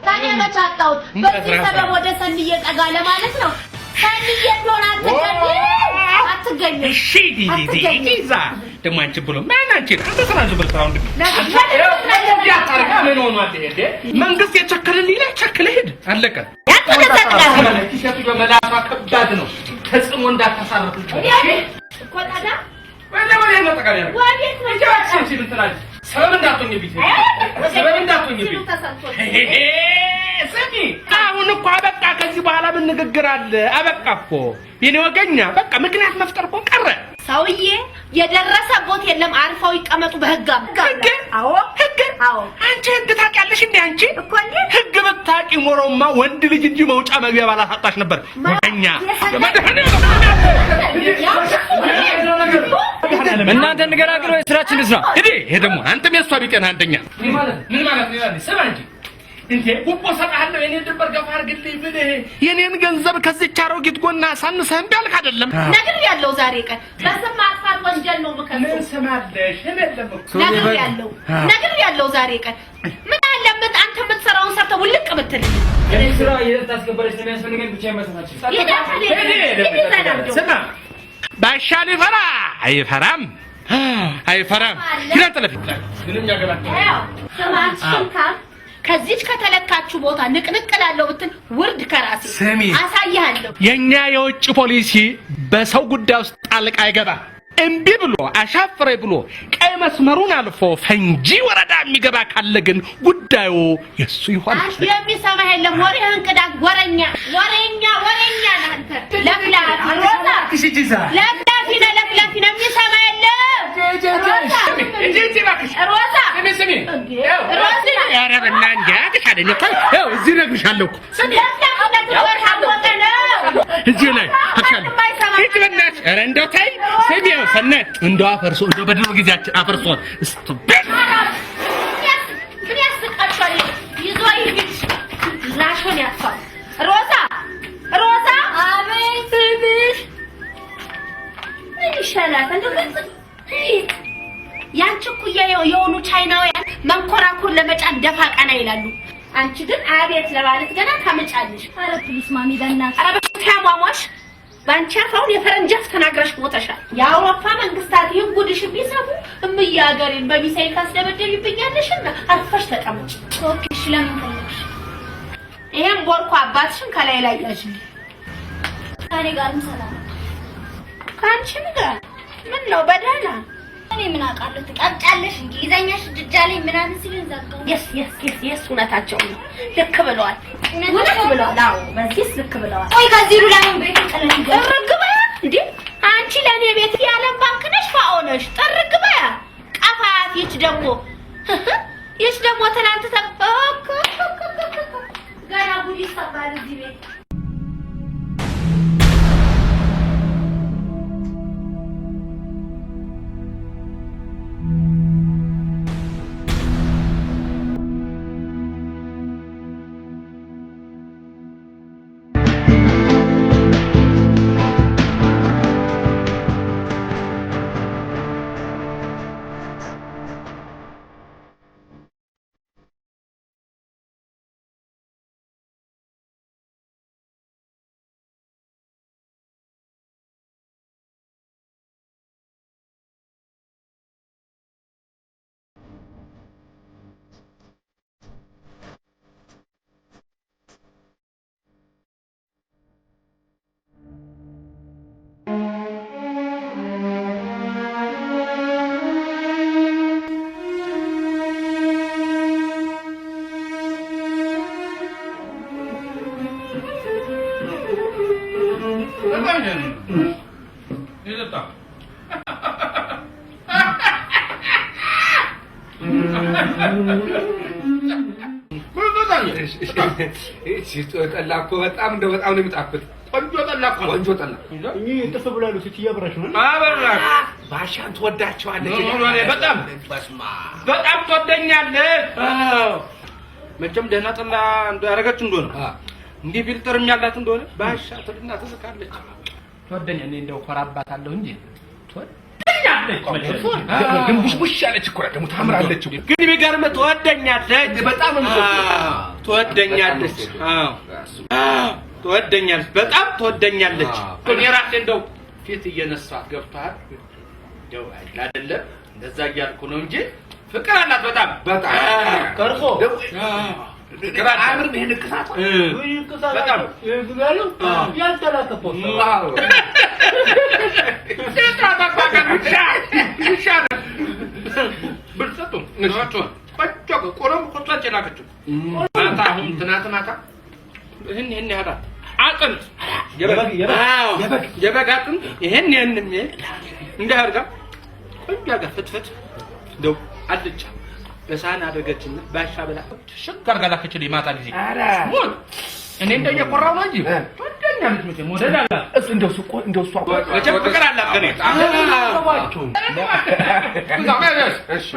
ታዲያ መቻጣው በዚህ ሰበብ ወደ ሰንዬ ጠጋ ለማለት ነው። ሰንዬ ሆነ አትገኝ እሺ ዲዛ ደሞ አንቺ ብሎ ማን አንቺ ተሰራጁ ብልታው እንዴ ያታርጋ ምን ሆኖ አትሄደ መንግስት የቸከለልኝ ላይ ቸከለ ሄድ አለቀ ያተከተለ ኪሸቱ በመላፋ ከባድ ነው ተጽሞ እንዳታሳረፉ እኮ ታዳ ወደ ነው ተቀበለ ወዴት ነው ጃክሰን ሲልትራጅ ሰበብ እንዳትሆኝብኝ ሰበብ እንዳትሆኝብኝ ሰሚ አሁን እኮ አበቃ ከዚህ በኋላ ምን ንግግር አለ አበቃ እኮ የኔ ወገኛ በቃ ምክንያት መፍጠር እኮ ቀረ ሰውዬ የደረሰቦት የለም አርፈው ይቀመጡ በህግ አዎ ህግ አዎ አንቺ ህግ ታውቂያለሽ እንዴ አንቺ እኮ እንዴ ህግ ብታውቂ ሞሮማ ወንድ ልጅ እንጂ መውጫ መግቢያ ባላሳጣሽ ነበር ወገኛ እናንተ ንገራግሩ ስራችን እንስራ እዲ ይሄ ደግሞ አንተም የሷ ቢጤና አንደኛ ምን ማለት ነው ስማ እንጂ እንዴ ጉቦ ሰጣለሁ የኔን ድንበር ገፋ አርግልኝ ብለህ የኔን ገንዘብ ከዚች አሮጊት ጎና ሳንሰህ እምቢ አልክ አይደለም ነገር ያለው ዛሬ ቀን በስም ማጥፋት ወንጀል ነው ምከንቱ ምን ስማለሽ ነገር ያለው ዛሬ ቀን ምን አለበት አንተ የምትሰራውን ሰርተህ ውልቅ ብትል ስራ የታስገበረሽ ስለሚያስፈልገኝ ብቻ ይመስላችሁ ስማ ባሻሊ ፈራ አይፈራም ይላል ምንም ያገባኝ ስማ ከዚች ከተለካችሁ ቦታ ንቅንቅላለው ብትን ውርድ ከራሴ አሳያለሁ የኛ የውጭ ፖሊሲ በሰው ጉዳይ ውስጥ ጣልቃ አይገባ እምቢ ብሎ አሻፈረ ብሎ ቀይ መስመሩን አልፎ ፈንጂ ወረዳ የሚገባ ካለ ግን ጉዳዩ የሱ ይሆናል የሚሰማ የለም ወሬህን ቅዳት ወረኛ ናንተ ለፍላፊ ሮዛ ለፍላፊ ነው የሚሰማ የለም ሮዛ ያረበና እንጃ ተካደለ ታው እዚህ ነግርሻለሁ እዚህ ላይ ተካለ እዚህ በእናትሽ ኧረ እንደው ታይ ሰሚያው ሰነት እንደው አፈርሶ እንደው በድሮ ጊዜያችን አፈርሶ ስትበል ምን ያስቃችኋል ይዞ ይግጭ ላሽን ያፋል ሮዛ አቤት ትንሽ ምን ይሻላል እንደው ያንቺ ኩያ የሆኑ ቻይናውያን መንኮራኩር ለመጫን ደፋ ቀና ይላሉ አንቺ ግን አቤት ለማለት ገና ታመጫለሽ አረ ፕሊስ ማሚ በእናትሽ አረ በታማማሽ ባንቺ አፋውን የፈረንጃፍ ተናግረሽ ሞተሻል የአውሮፓ መንግስታት ይሁን ጉድሽ ቢሰሙ እምያገሬን በሚሳኤል ካስደበደብብኛለሽና አርፈሽ ተቀመጭ ኦኬሽ ለምን ፈለግሽ ይሄን ቦርኮ አባትሽን ከላይ ላይ ያዥልኝ ከኔ ጋርም ሰላም ካንቺ ጋር ምን ነው በደህና እኔ ምን አውቃለሁ ትቀጫለሽ እንግሊዘኛሽ ድጃለኝ ምናምን ሲል ዘጋው የስ እውነታቸው ነው ልክ ብለዋል አዎ በዚህ ልክ ብለዋል ቆይ ከዚህ ለምን ቤት ቀለኝ ጥርግባ እንዴ አንቺ ለኔ ቤት ያለም ባንክ ነሽ ፋኦነሽ ጥርግባ ቀፋት ይች ደግሞ ትናንት ተበከ ገና ጉዲ ሰባል እዚህ ቤት ጠላኮ በጣም ነው የሚጣፍጥ ቆንጆ ጠላኮ እኔ ተሰብላሉ ሲያብራሽ ነው አበራሽ ባሻን ተወዳቸዋለች በጣም ተወደኛለህ መቼም ደህና ጠላ ያረጋች እንደሆነ እንዴ ፊልተር የሚያላት እንደሆነ ባሻ ትልና ተስካለች ተወደኛ እኔ እንደው ኮራባታለሁ እንጂ ተወደኛ ግን ቡሽ ያለች እኮ ደግሞ ታምራለች ግን ቢገርም ተወደኛለች በጣም ተወደኛለች ተወደኛለች በጣም ተወደኛለች እኔ ራሴ እንደው ፊት እየነሳት ገብቷል እንደው አይደለም እንደዛ እያልኩ ነው እንጂ ፍቅር አላት በጣም ቀርጾ ግራት አምር ነው ንቅሳት በጣም ይግባሉ ያልተላከፈው ብርሰቱ ነውቶ ቆጮ ቆሮም ቆጣጭ ናከቹ ማታ አሁን ትናንትና ይሄን ያዳ አጥንት የበግ አጥንት ይሄን እንደ አርጋ ቆንጆ ፍትፍት ደው አልጫ በሳህን አደረገችና ባሻ ብላ ሽካር ጋላከችልኝ ማታ ጊዜ ሞት እኔ እንደየቆራው ነው እንጂ ወደኛ ልጅ ሞዴል አላ እሱ እንደሱ እንደሱ ፍቅር አላት ገኔ አባባቸው እሺ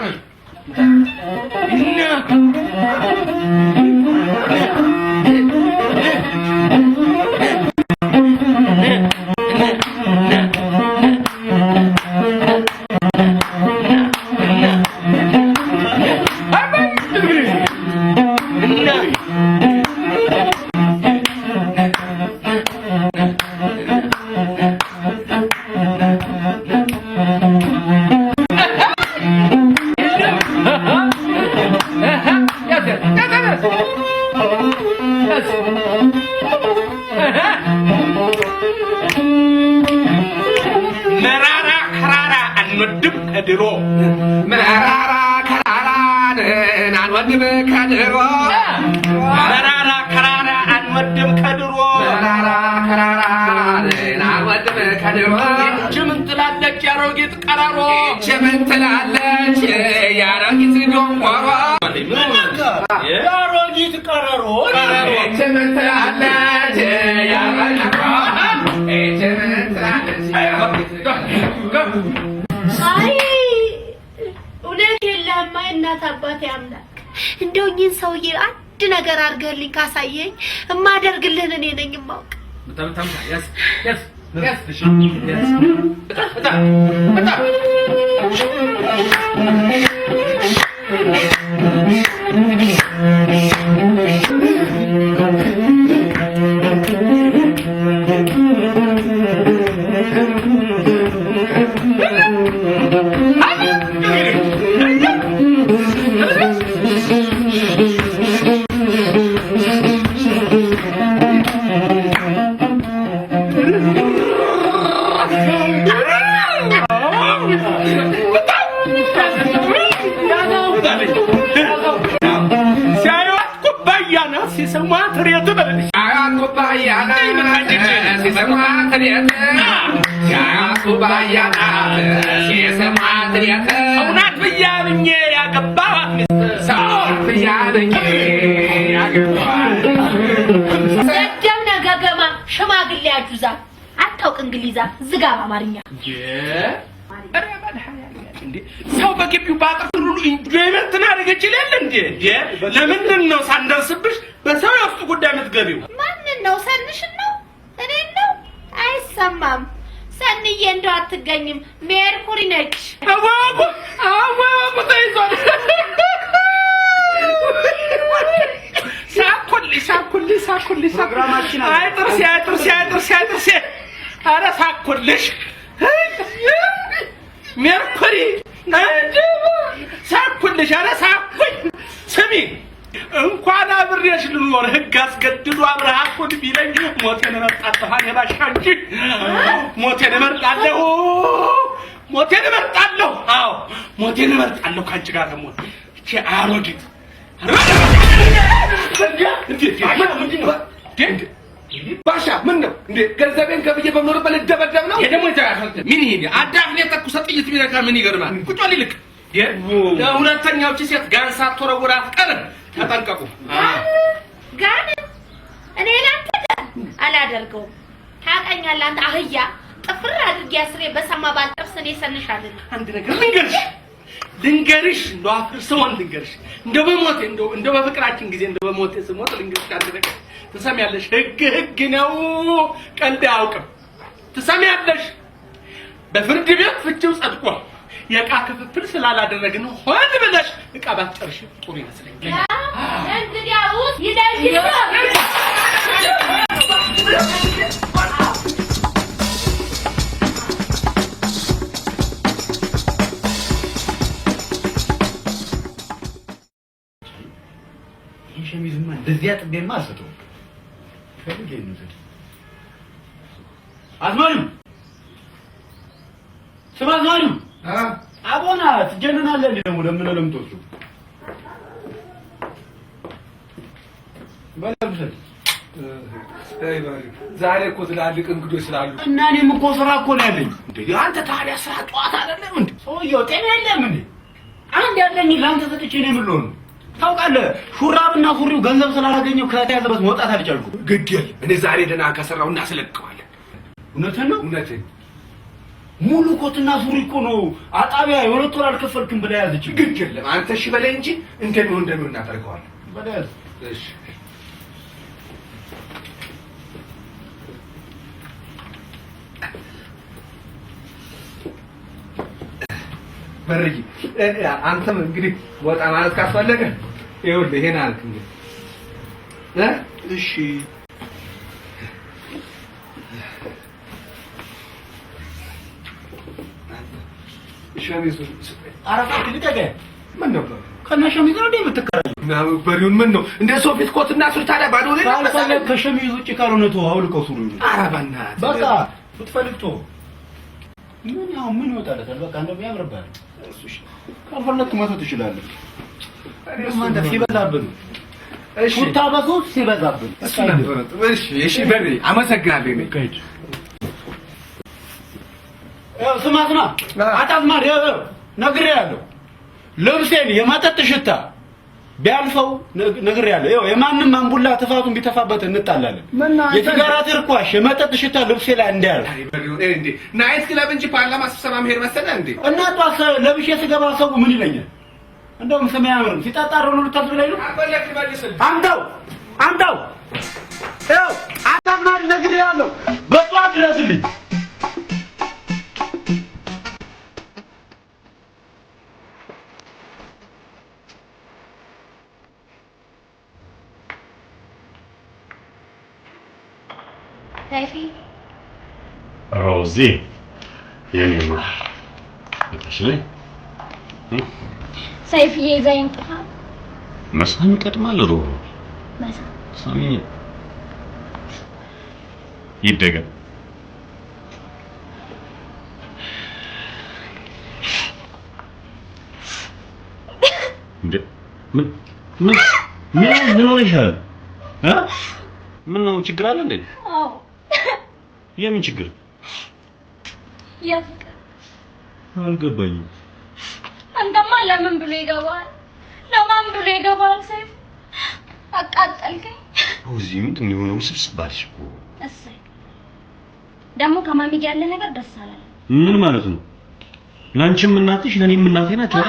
መራራ ከራራ አንወድም ከድሮ መራራ ከራራ አንወድም ከድሮ መራራ ከራራ አንወድም ከድሮ መራራ ከራራ አንወድም ከድሮ ምን ትላለች ያሮጊት ቀራሮ ምን ትላለች ያሮጊት ዶንቆሮ ያሮጊት ቀራሮ ምን ትላለች ያሮጊት አይ እውነት የለህም እናት አባቴ አምላክ እንደው እኚህን ሰውዬ አንድ ነገር አድርገልኝ ካሳየኝ እማደርግልህን እኔ ነኝ የማውቅ በጣም ያስ ሲሰማት ሬት በልሽ አያኩባያና ሲሰማት ሬት አያኩባያና ሲሰማት ሬት እውነት ብያብኜ ያገባዋት ሰው ብያብኜ ያገባዋት ሰደም ነገገማ ሽማግሌ አጁዛ አታውቅ እንግሊዛ ዝጋ አማርኛ ሰው በግቢው ባጥሩ ኢንጆይመንት እናደርገች ይላል እንዴ ለምን ነው ሳንደርስብሽ በሰው ውስጥ ጉዳይ የምትገቢው ማንን ነው ሰንሽን ነው እኔን ነው አይሰማም ሰንዬ እንደው አትገኝም ሜርኩሪ ነች አዋቁ ተይዟል ሳኩልሽ አይጥርሴ ኧረ ሳኩልሽ ሜርኩሪ ሳኩልሽ ኧረ ሳኩኝ ስሚ እንኳን አብሬሽ ልኖር ህግ አስገድዶ አብረሃት ኮድ ቢለኝ ሞቴን እመርጣለሁ እኔ ባሻ እንጂ ሞቴን እመርጣለሁ አዎ ሞቴን እመርጣለሁ ካንቺ ጋር ለሞት እቺ አሮጊት ባሻ ምን ነው እንዴ ገንዘቤን ከብዬ በመኖርበት ልደበደብ ነው የደሞ ይተካከለ ምን ይሄ አዳፍኔ ተኩሰ ጥይት ቢነካ ምን ይገርማል ቁጭ ልክ ለሁለተኛው ሴት ጋንሳ ተወረወራ አትቀርም ተጠንቀቁ ጋን እኔ ላንተ አላደርገውም ታቀኛለህ አንተ አህያ ጥፍር አድርጌ አስሬ በሰማ ባልጠብስ እኔ ሰንሻለሁ አንድ ነገር ልንገርሽ እንደው አፍርሰውን ልንገርሽ እንደው በሞቴ እንደው በፍቅራችን ጊዜ እንደው በሞቴ ስሞት ልንገርሽ አንድ ነገር ትሰሚያለሽ ህግ ነው ቀልድ አያውቅም ትሰሚያለሽ በፍርድ ቤት ፍቺው ጸድቋል የዕቃ ክፍፍል ስላላደረግን ሆን ብለሽ ዕቃ ባትጨርሽ ጥሩ ይመስለኛል። እንግዲያውስ ይደግፍ ሸሚዝማ እንደዚያ ጥቤማ አልሰጠው ፈልጌ ነው ዘዴ አዝማሪው ስማ አዝማሪው አቦና ትጀነናለህ እንዴ ደግሞ ለምን ለምትወጡ ባለብሰል ዛሬ እኮ ትላልቅ እንግዶች ስላሉ እና እኔም እኮ ስራ እኮ ነው ያለኝ እንዴ አንተ ታዲያ ስራ ጠዋት አይደለም እንዴ ሰውዬው ጤና የለም እንዴ አንድ ያለኝ ላንተ ሰጥቼ ነው የምልሆን ታውቃለህ ሹራብና ሱሪው ገንዘብ ስላላገኘው ከተያዘበት መውጣት አልቻልኩም ግዴል እኔ ዛሬ ደህና ከሰራው እናስለቀዋለን እውነትህን ነው እውነትህን ሙሉ ኮትና ሱሪ እኮ ነው አጣቢያ የሁለት ወር አልከፈልክም ብላ ያዘች ግዴል አንተ እሺ በላይ እንጂ እንደምን እናደርገዋለን በደል እሺ በርጂ አንተም እንግዲህ ወጣ ማለት ካስፈለገ ይኸውልህ ይሄን አልክ እንግዲህ እሺ ሸሚዙ አራፋት ልቀቀ ምን ነው ከነሸሚዙ ነው የምትከራየው ነው በሪውን ምን ነው እንደ ሰው ፊት ኮትና ሱሪ ታዲያ ባዶ ላይ ካልፈለ ከሸሚዙ ውጪ ካልሆነ ተው አውልቀው ሱሪ ኧረ በእናትህ በቃ ብትፈልግ ተው ምን ይወጣለታል በቃ እንደው ያምርባል እሺ ካልፈለክ መተው ትችላለህ አንተ ሲበዛብን እሺ ታበሱ ሲበዛብን እሺ በሪ አመሰግናለሁ እኔ ከሄድ ስማ አጣዝማር ነግሬያለሁ ልብሴን የመጠጥ ሽታ ቢያልፈው ነግሬያለሁ ይኸው የማንም አንቡላ ተፋቱን ቢተፋበት እንጣላለን የሲጋራ ትርኳሽ የመጠጥ ሽታ ልብሴ ላይ እንዳያል እንዴ ናይት ክለብ እንጂ ፓርላማ ስብሰባ መሄድ መሰለህ እንዴ እና ጧት ለብሼ ስገባ ሰው ምን ይለኛል እንደውም ስም ያምርም ሲጣጣሩ ነው ልታዝብ ላይ ነው አበለክ መልስልኝ አንተው ይኸው አጣዝማር ነግሬያለሁ በጧት ድረስልኝ سيفي روزي يعني ما بتشلي سيفي زين طحا مثلا قدما لرو مثلا سامي يدغ من وجهه ها منو ችግር አለ እንዴ አዎ የምን ችግር የፍቅር አልገባኝም አንተማ ለምን ብሎ ይገባል ለማን ብሎ ይገባል ሰይፍ አቃጠልከኝ እዚህ ምንድን ነው ውስብስብ ባልሽ እኮ እሰይ ደግሞ ከማሚ ጋር ያለ ነገር ደስ አላለ ምን ማለት ነው ላንቺም እናትሽ ለኔም እናቴ ናቸው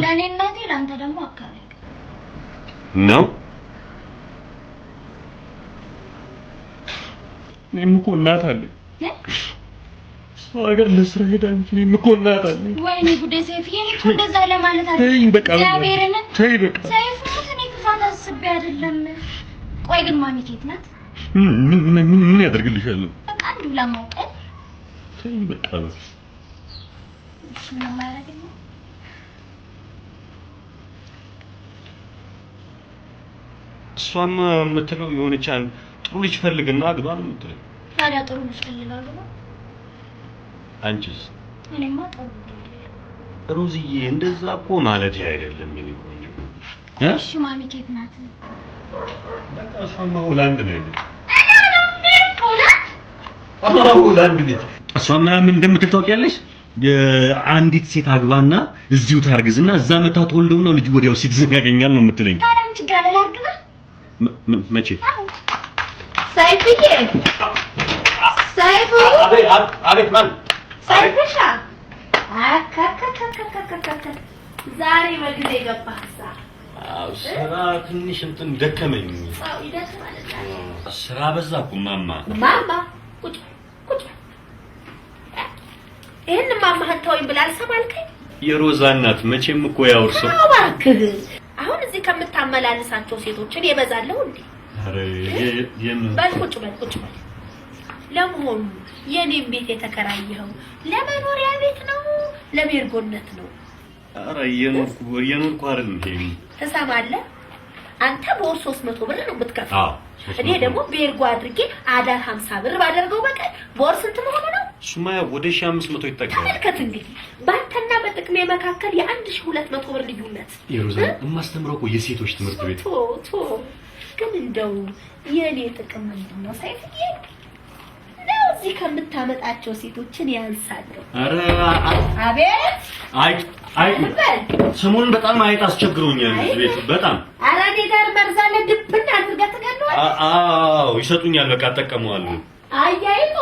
ለኔ እናቴ ላንተ ደግሞ አካባቢ ነው እኔም እኮ እናት አለኝ ሀገር ለስራ ሄዳ እንጂ እኔም እኮ እናት አለኝ ወይኔ ጉዴ ሰይፍዬ እኔ እኮ እንደዛ ለማለት አይደለም ተይኝ በቃ እግዚአብሔርን ተይ በቃ ሰይፍ እኔ ክፋት አስቤ አይደለም ቆይ ግን ማሚ ኬት ናት ምን ያደርግልሻል በቃ አንዱ ለማውጣት ተይኝ በቃ ምን ማረግኝ እሷም የምትለው የሆነች ጥሩ ልጅ ፈልግና አግባ ነው የምትለው ታዲያ ጥሩ ልጅ ፈልጋለሁ አንቺስ እኔማ ጥሩ ሮዝዬ እንደዛ እኮ ማለት አይደለም ይልቁኝ እሺ ማሚ ኬት ናት በቃ እሷማ ሆላንድ ነው ሆላንድ ልጅ እሷማ ምን እንደምትል ታውቂያለሽ አንዲት ሴት አግባና እዚሁ ታርግዝና እዛ መታ ተወልደው ነው ልጅ ወዲያው ሲትዝን ያገኛል ነው የምትለኝ ታዲያ ምን ችግር አለ ላርግና መቼ ሰይፍዬ ሰይፉ አቤት ማን ሰይፍሻ ዛሬ በጊዜ ገባህሳ ስራ ትንሽ እንትን ደከመኝ አው ይደስ ማለት ነው ስራ በዛ እኮ ማማ ቁጭ ይሄን ማማ ተወኝ ብላ አልሰማልከኝ የሮዛ እናት መቼም እኮ ያውርሰው። እባክህ አሁን እዚህ ከምታመላልሳቸው ሴቶችን ይበዛለው እንዴ? አረ የምን በልቁጭ በል። ለመሆኑ የኔም ቤት የተከራየኸው ለመኖሪያ ቤት ነው ለቤርጎነት ነው? አረ የኖርኩ አይደል እንዴ? ትሰማለህ? አንተ በወር 300 ብር ነው የምትከፍለው። እኔ ደግሞ ቤርጎ አድርጌ አዳር 50 ብር ባደርገው በቀን በወር ስንት መሆኑ ነው? እሱማ ወደ 1500 ይጠጋል። ተመልከት እንግዲህ ባንተና በጥቅሜ መካከል የ1200 ብር ልዩነት። የሮዛ የማስተምረው እኮ የሴቶች ትምህርት ቤት ቶ ግን እንደው የኔ ጥቅም ምንድነው ሳይፍዬ? ነው እዚህ ከምታመጣቸው ሴቶችን ያንሳለሁ። አረ አቤት አይ ሰሞኑን በጣም አይጥ አስቸግሮኛል ቤት በጣም። አረ እኔ ጋር መርዛለ ድብና አድርገህ ትገለዋል። አዎ ይሰጡኛል፣ በቃ እጠቀመዋለሁ። አያይቶ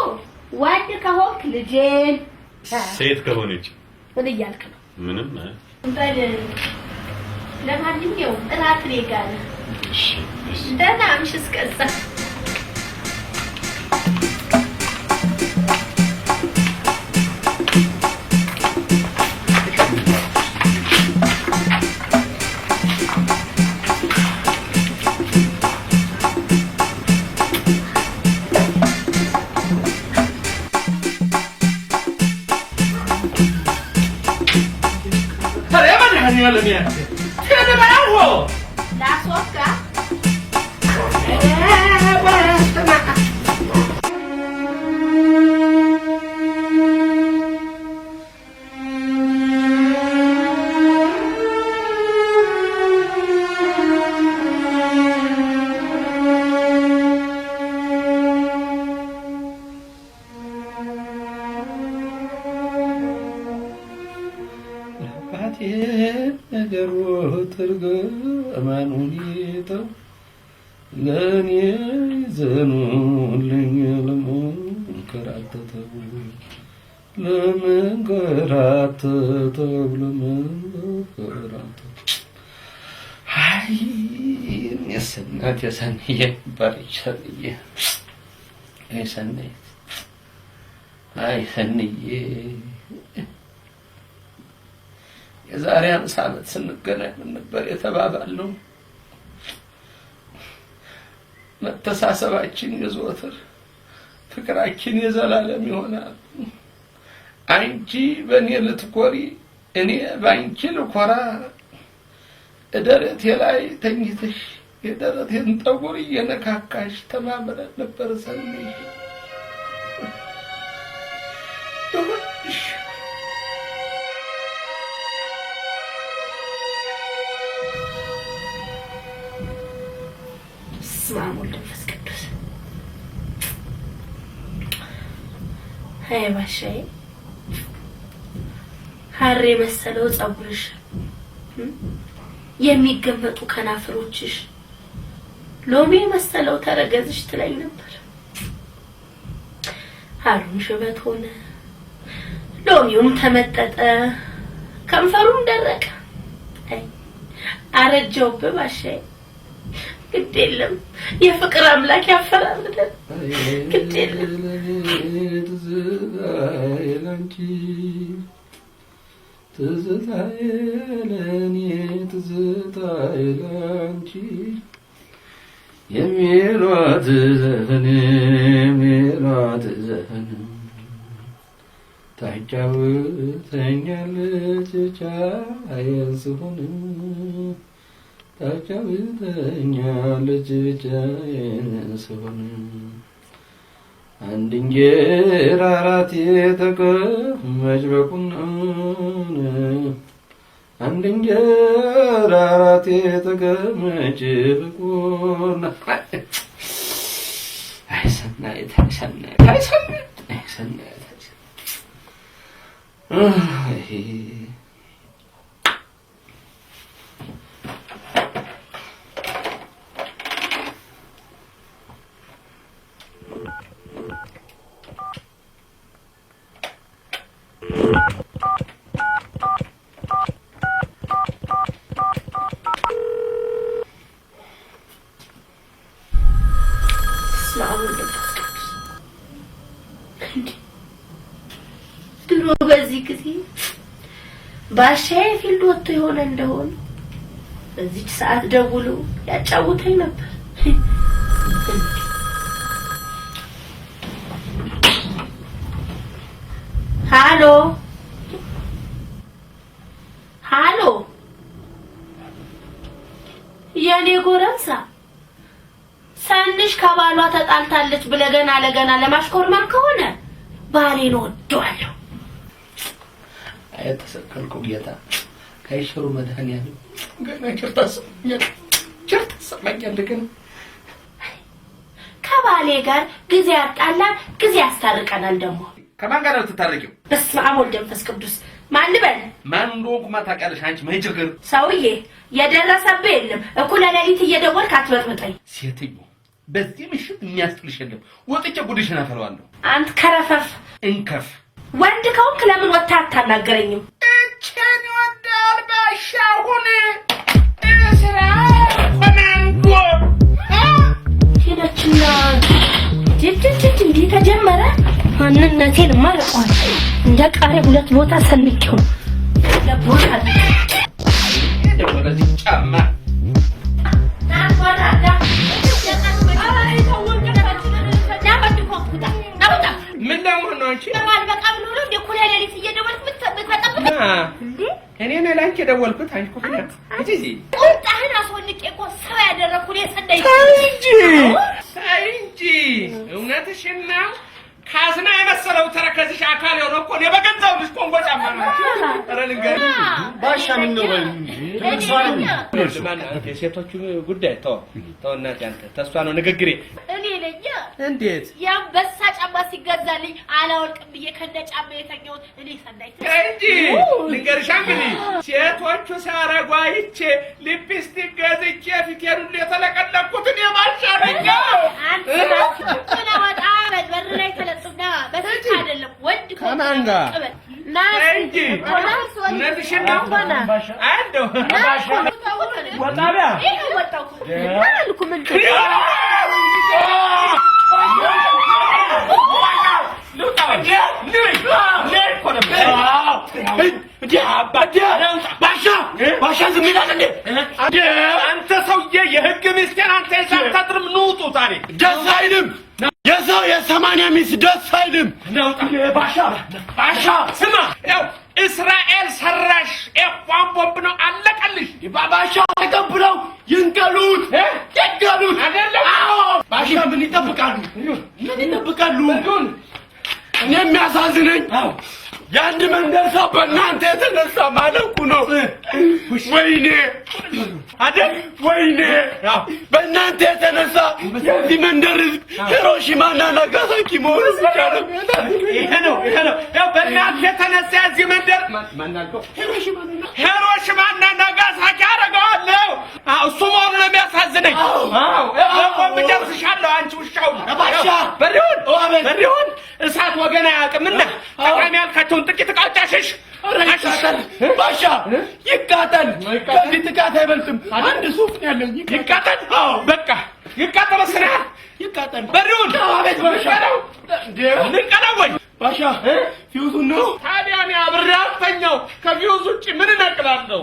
ወንድ ከሆንክ ልጄን፣ ሴት ከሆነች ምን እያልክ ነው? ምንም በል ለማንኛውም እራት እኔ ጋር ነው። እሺ ደህና አምሽ እስከዛ። ለኔ ዘኑልኝ ለመንከራተተው አይ የሰናት የሰንዬ ባሪቻልዬ አይ ሰንዬ አይ ሰንዬ የዛሬ 50 ዓመት ስንገናኝ ምን ነበር የተባባልነው? መተሳሰባችን የዘወትር ፍቅራችን የዘላለም ይሆናል። አንቺ በእኔ ልትኮሪ እኔ ባንቺ ልኮራ፣ ደረቴ ላይ ተኝተሽ የደረቴን ጠጉር እየነካካሽ ተማምረን ነበር ሰንዬ። ስማሙል መንፈስ ቅዱስ ባሻዬ ሀሬ መሰለው ጸጉርሽ፣ የሚገመጡ ከናፍሮችሽ፣ ሎሚ መሰለው ተረገዝሽ ትለኝ ነበር። ሀሩን ሽበት ሆነ፣ ሎሚውም ተመጠጠ፣ ከንፈሩም ደረቀ። አረጀውብህ ባሻዬ። ግድ የለም የፍቅር አምላክ ያፈራልልን። ግድ የለም ትዝታዬ ለኔ ትዝታዬ ላንቺ የሚሏት ዘፈን ታጫውተኛለች ቻዬን ስሆን ታጫውተኛለች ቻዬን ስሆን አንድ እንጀራ አራት የተቀመጭ በቁናን አንድ እንጀራ አራት የተቀመጭ በቁና አይ ሰናይት ድሮ በዚህ ጊዜ ባሻዬ ፊልድ ወጥቶ ይሆን እንደሆነ በዚህ ሰዓት ደውሎ ያጫውተኝ ነበር። ሃሎ ሃሎ የኔ ጎረምሳ ሰንሽ ከባሏ ተጣልታለች ብለህ ገና ለገና ለማሽኮርማም ከሆነ ባሌን ወደዋለሁ። ተሰቀልኩ ጌታ ከይሽሩ መድኃኒዓለም ገና ቸርታስ እንደገና ከባሌ ጋር ጊዜ ያጣላል ጊዜ ያስታርቀናል። ደግሞ ከማን ጋር ነው የምትታረቂው? በስመ አብ ወወልድ ወመንፈስ ቅዱስ። ማን ልበል? ማን እንደሆንኩ ታውቂያለሽ አንቺ። ምን ችግር ሰውዬ የደረሰብህ የለም። እኩለ ሌሊት እየደወልክ አትበጥብጠኝ። ሴትዮ በዚህ ምሽት የሚያስጥልሽ የለም። ወጥቼ ጉድሽን አፈለዋለሁ። አንተ ከረፈፍ እንከፍ ወንድ ከሆንክ ለምን ወጥተህ አታናገረኝም? እቺን ወዳል ባሻሁን እስራ ኮማንዶ ሄደችና ጅጅጅ እንዲህ ተጀመረ። ማንነቴን ማርቋል እንደ ቃሬ ሁለት ቦታ ሰንቄው ለቦታ ወደዚህ ጫማ ምን ለምን ነው አንቺ በቃ ብሎ ነው እኮ ሌሊት እየደወልክ ብትጠብቅ እኔ ነኝ ላንቺ የደወልኩት። አንቺ እኮ ነሽ እጂ ቁጣህን አስወልቄ እኮ ሰው ያደረኩት የሰደኝ እንጂ እውነትሽን ነው። ካዝና የመሰለው ተረከዝሽ አካል የሆነው እኮ ነው። በገንዘብ ልጅ ኮንጎ ጫማ ነው። ኧረ ልንገርሽ ባሻ ምን ነው ወይ የሴቶቹ ጉዳይ ተው እናቴ። አንተ ተስፋ ነው ንግግሬ። እኔ ነኝ እንዴት የአንበሳ ጫማ ሲገዛልኝ አላወልቅም ብዬ ከነ ጫማ የተኛሁት እኔ ሰናይት እንጂ ልንገርሽ። እንግዲህ ሴቶቹ ሲያረጉ አይቼ ሊፕስቲክ ገዝቼ ፊቴን ሁሉ የተለቀለኩት እኔ ባሻ ነኝ። አንተ ወጣ በር ላይ ተለጥፍና በስልክ አይደለም ወንድ ከማን ጋር እንጂ እውነትሽን ነው። አንደው ባሻ ወጣቢያ ይሄ ወጣው አልኩ ምን አንተ ሰውዬ የህግ ሚስቴን አንተ ሳታጥርም ንውጡ ዛሬ ደስ አይልም። የሰው የሰማንያ ሚስት ደስ አይልም። ባሻ ስማ፣ ያው እስራኤል ሰራሽ ኤኳን ቦምብ ነው። አለቀልሽ። ባሻ ተቀብለው ይንቀሉት አይደለም? አዎ ባሻ ምን ይጠብቃሉ? እኔ የሚያሳዝነኝ የአንድ መንደር ሰው በእናንተ የተነሳ ማለቁ ነው። ወይኔ አይደል? ወይኔ በእናንተ የተነሳ የዚህ መንደር ህዝብ ሂሮሺማና ናጋሳኪ መሆኑ ብቻ ነው። ይሄ ነው ያው በእናንተ የተነሳ የዚህ መንደር ሂሮሺማና ናጋሳኪ አደርገዋለሁ። እሱ መሆኑ ነው የሚያሳዝነኝ። በቦምብ ደርስሻለሁ። አንቺ ውሻው በሪሁን እሳት ወገን አያውቅምና ጠቃሚ ያልካቸውን ጥቂት ቃጫሽሽ ባሻ ይቃጠል። ከዚህ ጥቃት አይበልጥም። አንድ ሱፍ ነው ያለኝ። ይቃጠል። በቃ ይቃጠል። ስራ ይቃጠል። በሪሁን አቤት ባሻ ልንቀለው ወይ ባሻ ፊውዙን ነው ታዲያ እኔ አብሬ አልተኛው። ከፊውዝ ውጭ ምን እነቅላለሁ?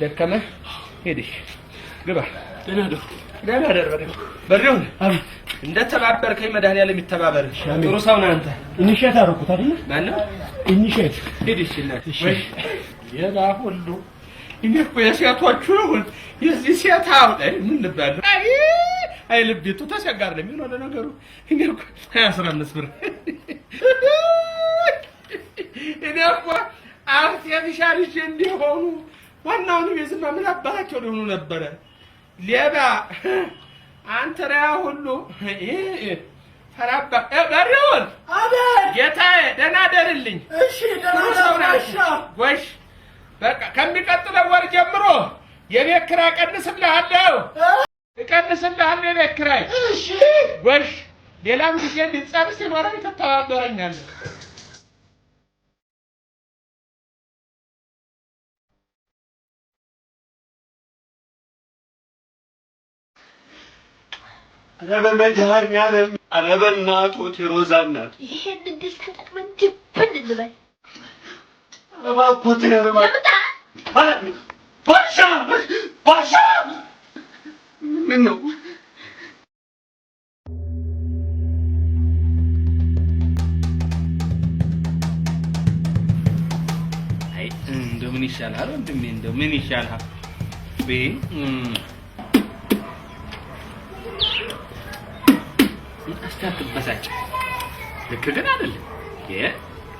ደከመህ? ሄድሽ ግባ። ደህና ደር በሪሁን እንደተባበርከኝ መድኃኒዓለም ይተባበርሽ። ጥሩ ሰው ነህ አንተ። ኢኒሼት አደረኩት አይደል? ማነው ኢኒሼት? ሂድሽ ወይ የላ ሁሉ እኔ እኮ የሴቶቹ ይሁን የዚህ ሴት አውጣ ምን ልባል? አይ ልቤቱ ተሰጋር ነው የሚሆነው። ለነገሩ እኔ እኮ 15 ብር እኔ እኮ አርቲፊሻል እንዲሆኑ ዋናውን የዝማ ምን አባራቸው ሊሆኑ ነበረ። ሌባ አንተ ራያ ሁሉ ፈራባ በሪውን አቤት ጌታዬ ደህና ደርልኝ። እሺ ደህና ጎሽ በቃ ከሚቀጥለው ወር ጀምሮ የቤት ኪራይ እቀንስልሃለሁ። የቤት ኪራይ እሺ ጎሽ። ሌላም ጊዜ እንዲጸብ ሲኖረኝ ትተባበረኛለህ። ኧረ በመድኃኒዓለም ኧረ በእናትዎት የሮዛ እናት ይሄን እንድል ተጠቅመን ድብን እንበል። ባሻ ምን ነው? አይ እንደው ምን ይሻላል ወንድሜ? እንደው ምን ይሻላል? አስተካክልበሳጭ ልክ ግን አይደለም።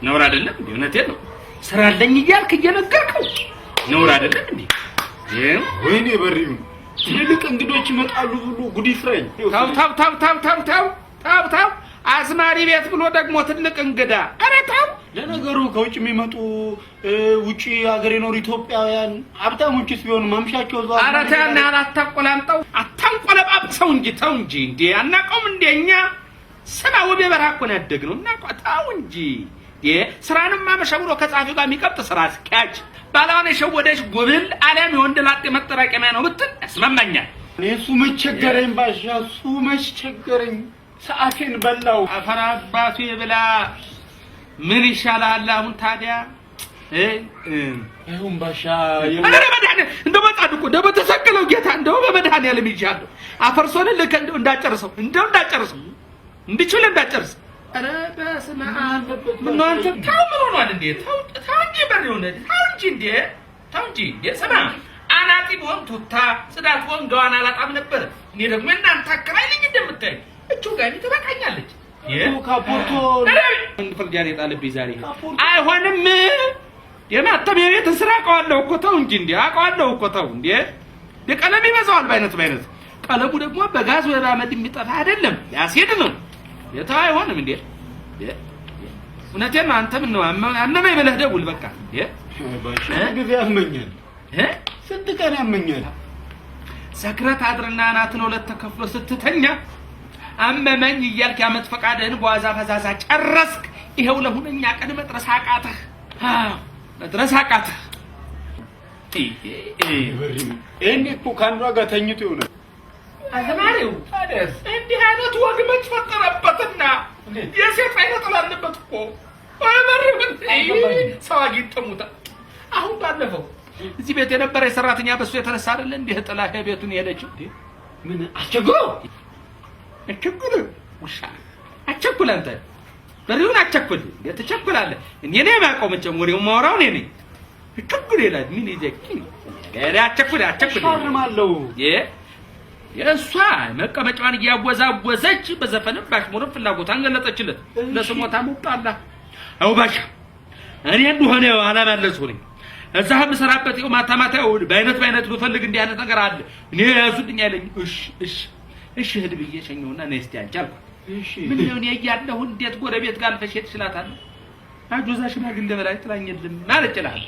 ነውር አይደለም እንዴ? እውነቴን ነው። ስራ አለኝ እያልክ እየነገርከው ነውር አይደለም እንዴ? ወይኔ በሪው ትልልቅ እንግዶች ይመጣሉ ብሎ ጉድ ይፍረኝ። ታው አዝማሪ ቤት ብሎ ደግሞ ትልቅ እንግዳ። ኧረ ታው። ለነገሩ ከውጭ የሚመጡ ውጪ ሀገር የኖሩ ኢትዮጵያውያን ሀብታሞችስ ቢሆኑ ማምሻቸው እዛው። ኧረ ታና አታቆላምጠው፣ አታንቆለጳጵሰው እንጂ ተው እንጂ እንዴ! አናውቀውም እንዴ እኛ? ስማ ውቤ በረሃ እኮ ነው ያደግነው። እናውቀው እንጂ ስራንም ማመሸብሮ ከጻፊው ጋር የሚቀብጥ ስራ አስኪያጅ ባላውን የሸወደሽ ጉብል አለም የወንድ ላጤ መጠራቀሚያ ነው ብትል ያስማማኛል። እሱ መቸገረኝ ባሻ፣ እሱ መቸገረኝ። ሰዓቴን በላው። አፈር አባቱ ይብላ። ምን ይሻላል አሁን ታዲያ? አይሁን ባሻ አረ በመድኃኔ እንደው በጻድቁ እንደው በተሰቀለው ጌታ እንደው በመድኃኔዓለም ይጃለሁ አፈርሶን ልክ እንደው እንዳጨርሰው እንድችል እንዳጨርስ። አረ በስመ አብ ምን አንተ ታው ምን ሆኗል እንዴ? ታው እንጂ በሬው ነው ታው እንጂ ስማ አናጢ ቢሆን ቱታ ጽዳት ቢሆን ገዋን አላጣም ነበር። እኔ ደግሞ እናንተ አከራይ ልጅ እንደምታይ እቹ ጋር ትበቃኛለች። ካፖርቶ እንድፈልጋኔ ጣልብኝ ዛሬ አይሆንም። የማተም የቤት ስራ አውቀዋለሁ እኮ ተው እንጂ እንዴ! አውቀዋለሁ እኮ ተው እንዴ! የቀለም ይበዛዋል በአይነት ቀለሙ ደግሞ በጋዝ ወይ በአመድ የሚጠፋ አይደለም፣ ያሲድ ነው። የታው አይሆንም እንዴ? እውነቴን ነው። አንተ ምን ነው አመመኝ ብለህ ደውል በቃ። ባሻ ጊዜ ያመኛል። ስንት ቀን ያመኛል። ሰክረት አድርና ናትን ሁለት ተከፍሎ ስትተኛ አመመኝ እያልክ ያመት ፈቃድህን በዋዛ ፈዛዛ ጨረስክ። ይሄው ለሁነኛ ቀን መድረስ አቃተህ። እኔ እኮ ከአንዷ ጋር ተኝቶ ይሆናል። አዘማሪው ታዲያስ እንዲህ አይነት ወግ መች ፈጠረበትና የሴት አይነት ላለበት እኮ አመረም ሰው አግኝተሙታ። አሁን ባለፈው እዚህ ቤት የነበረ የሰራተኛ በሱ የተነሳ አይደለ እንዴ ጥላ ቤቱን የሄደችው? ምን አስቸግሮ ውሻ አቸኩል። አንተ በሪውን አቸኩል ተቸኩላለህ። እኔ ነኝ የማውቀው መቼም ወሬው ማውራው እኔ ነኝ። አቸኩል ይላል ምን ይዘኪኝ ጋር አቸኩል ሻርማለው የእሷ መቀመጫዋን እያወዛወዘች በዘፈንም ባሽሙርም ፍላጎቷን ገለጠችለት። ለስሞታ ሙጣላ አው ባሻ እኔ እንደሆነ አላማለሱ ነኝ። እዛህ መሰራበት ይው ማታ በአይነት ብፈልግ እንዲህ አይነት ነገር አለ እኔ ያዙልኝ አይለኝ። እሺ ሄድ ብዬ ሸኘውና ነስቲ አንቻልኩ። ምን ነው እኔ እያለሁ እንዴት ጎረቤት ጋር ፈሸት ይችላታል? አጆዛ ሽማግሌ በላይ ጥላኝልም ማለት ይችላል።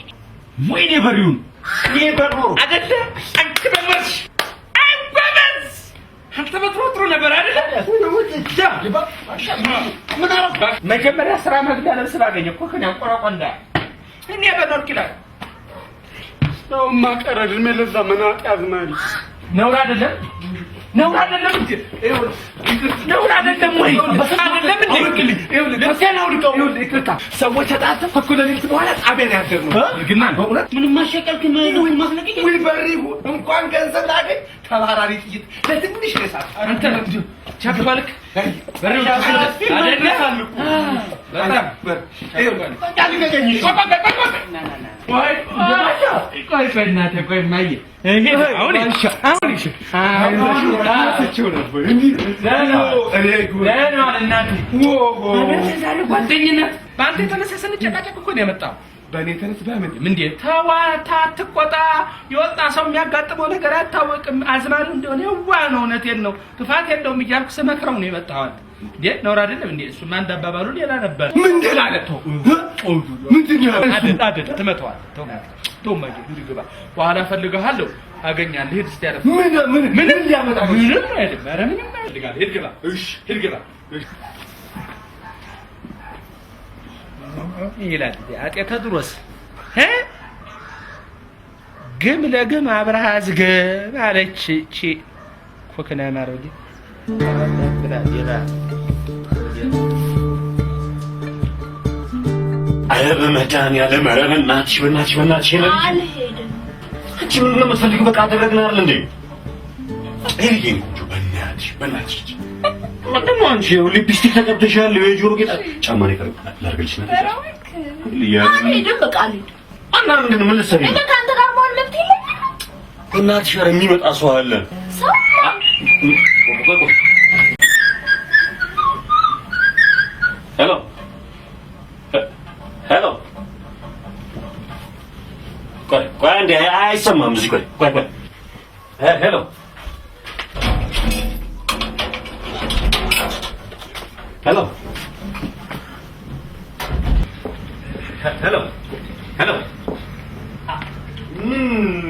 ወይኔ በሪውን በሮ አይደለ አንቺ በመርሽ አንበበዝ አንተ በትሮጥሮ ነበር አይደለ? መጀመሪያ ስራ መግቢያ ለብስ ባገኘ እኮ ከኔ አንቆራቆንዳ እኔ በኖርክ ይላል ነው ማቀረድ ለዛ መናጥ ያዝማል ነው አይደለም እንዴ? ነው አይደለም ወይ? አይደለም እንዴ? ይኸውልህ ሰዎች ተጣጣፍ ፈኩለሊት በኋላ ጣቢያ ያደርጉ ግና በእውነት ምንም ማሸቀልክ ማስለቀቅ ወይ በሪሁ እንኳን ገንዘብ ላገኝ ተባራሪ ጥይት ለትንሽ ለሳት አንተ ቻክባልክ በሪሁ አይደለም በጣም ቆይ በእናትህ ቆይ ማየ አሁን ጓደኝነት በአንተ የተነሳ ስንጨቃጨቅ እኮ ነው የመጣው። በእኔ ተነስ በምን እንዴ ተዋታ አትቆጣ። የወጣ ሰው የሚያጋጥመው ነገር አይታወቅም። አዝማኑ እንደሆነ የዋ ነው። እውነቴን ነው። ክፋት የለውም እያልኩ ስመክረው ነው የመጣው። እንዴ ነውር አይደለም እንዴ? እሱማ እንዳባባሉ ሌላ ነበር። ምንድን አለ ተው ምንድን ነው አይደል ትመተዋል። ተው ማጂ ግባ በኋላ ፈልገሃለሁ አገኛለሁ። ሂድ እስቲ ያረፍ ምን ሊያመጣ ምንም አይደለም። ኧረ ምንም አይደለም። ሂድ ግባ። እሺ ሂድ ግባ ይላል አጤ ቴዎድሮስ ግም ለግም አብረሃ ዝገብ አለች። እቺ ኮከና ማረግ አረ በመድኃኒዓለም ኧረ በእናትሽ አልሄድም። አንቺ ምንድን ነው የምትፈልጊው? በቃ አደረግን አይደል እንዴ? ይሄን ቆንጆ በእናትሽ ምንድን ነው አንቺ ሊፕስቲክ ተቀብተሻል፣ የጆሮ ጌጥ ጫማ ነው የቀረው ላድርግልሽ ነው አልሄድም። በቃ አልሄድም። እና ምንድን ነው ምን ልትሰሪ ነው? ከአንተ ጋር መሆን መብት የለኝም። እናትሽ ኧረ የሚመጣ ሰው አለ። ሰው ሄሎ ቆይ አንዴ አይሰማም እዚህ ቆይ ሄሎ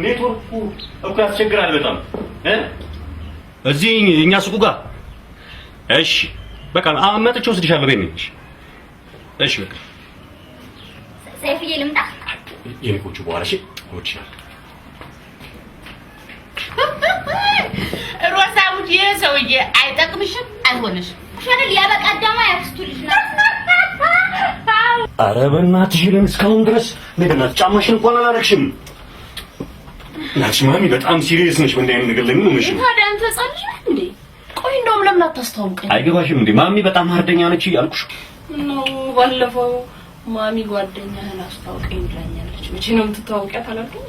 ኔትወርኩ እኮ ያስቸግራል በጣም እዚህ እኛ ሱቁ ጋር። እሺ በቃ መጥቼ ወስድሻለሁ ቤት ነኝ። እሺ በቃ ሰይፍዬ ልምጣ። የኔኮቹ በኋላ እሺ ወጥቻለሁ። ሮሳሙት ይሄ ሰውዬ አይጠቅምሽም፣ አይሆንሽም። ሸነል ያበቃዳማ ያክስቱ ልጅ ነው። ኧረ በእናትሽ ልን እስካሁን ድረስ ለበናት ጫማሽን እንኳን አላረግሽም። እናትሽ ማሚ በጣም ሲሪየስ ነሽ። በእንዲህ አይነት ነገር ለምን ሆነሽ ነው? ታዲያ አንተ ጻልሽ እንዴ? ቆይ እንደውም ለምን አታስተዋውቀኝ? አይገባሽም እንዴ? ማሚ በጣም ሀርደኛ ነች እያልኩሽ ነው። ባለፈው ማሚ ጓደኛህን አስተዋውቀኝ ብላኛለች። መቼ ነው የምትተዋወቂያት አላልኩም?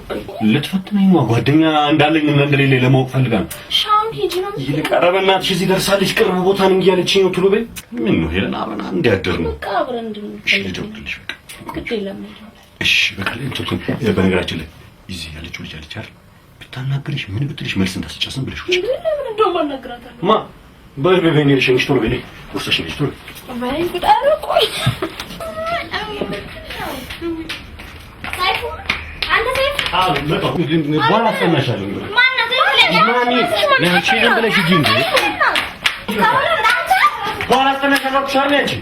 ልትፈትነኝ ነው። ጓደኛ እንዳለኝ እና እንደሌለ ለማወቅ ፈልጋ ነው። ሻውን ሂጂ ነው። ይልቅ ኧረ በእናትሽ እዚህ ደርሳለች፣ ቅርብ ቦታ ነኝ እያለችኝ ነው። ቱሉ በይ። ምን ነው ሄለን አበና እንዲያደር ነው። በቃ አብረን እንድንፈልግ። እሺ ልደውልልሽ በቃ ግድ የለም። እሺ በቃ ለእንትን በነገራችን ላይ እዚህ ያለችው ልጅ አለች አይደል? ብታናግርሽ ምን ብትልሽ መልስ እንዳትጨርስም ብለሽ ውጪ። ለምን እንደውም አናግራታለሁ። ማ በይ ልሽንሽ ቶሎ በይ ወርሰሽ ልጅ ቶሎ በይ ጉዳይ ቆይ ሳይፉ አንተ ሳይፉ መጣሁ በኋላ አስጠናሻለሁ። ማነው ማሚ ለአንቺ ነው ብለሽ ሂጂ እንዴ በኋላ አስጠናሻለሁ። ሻርኔ አንቺ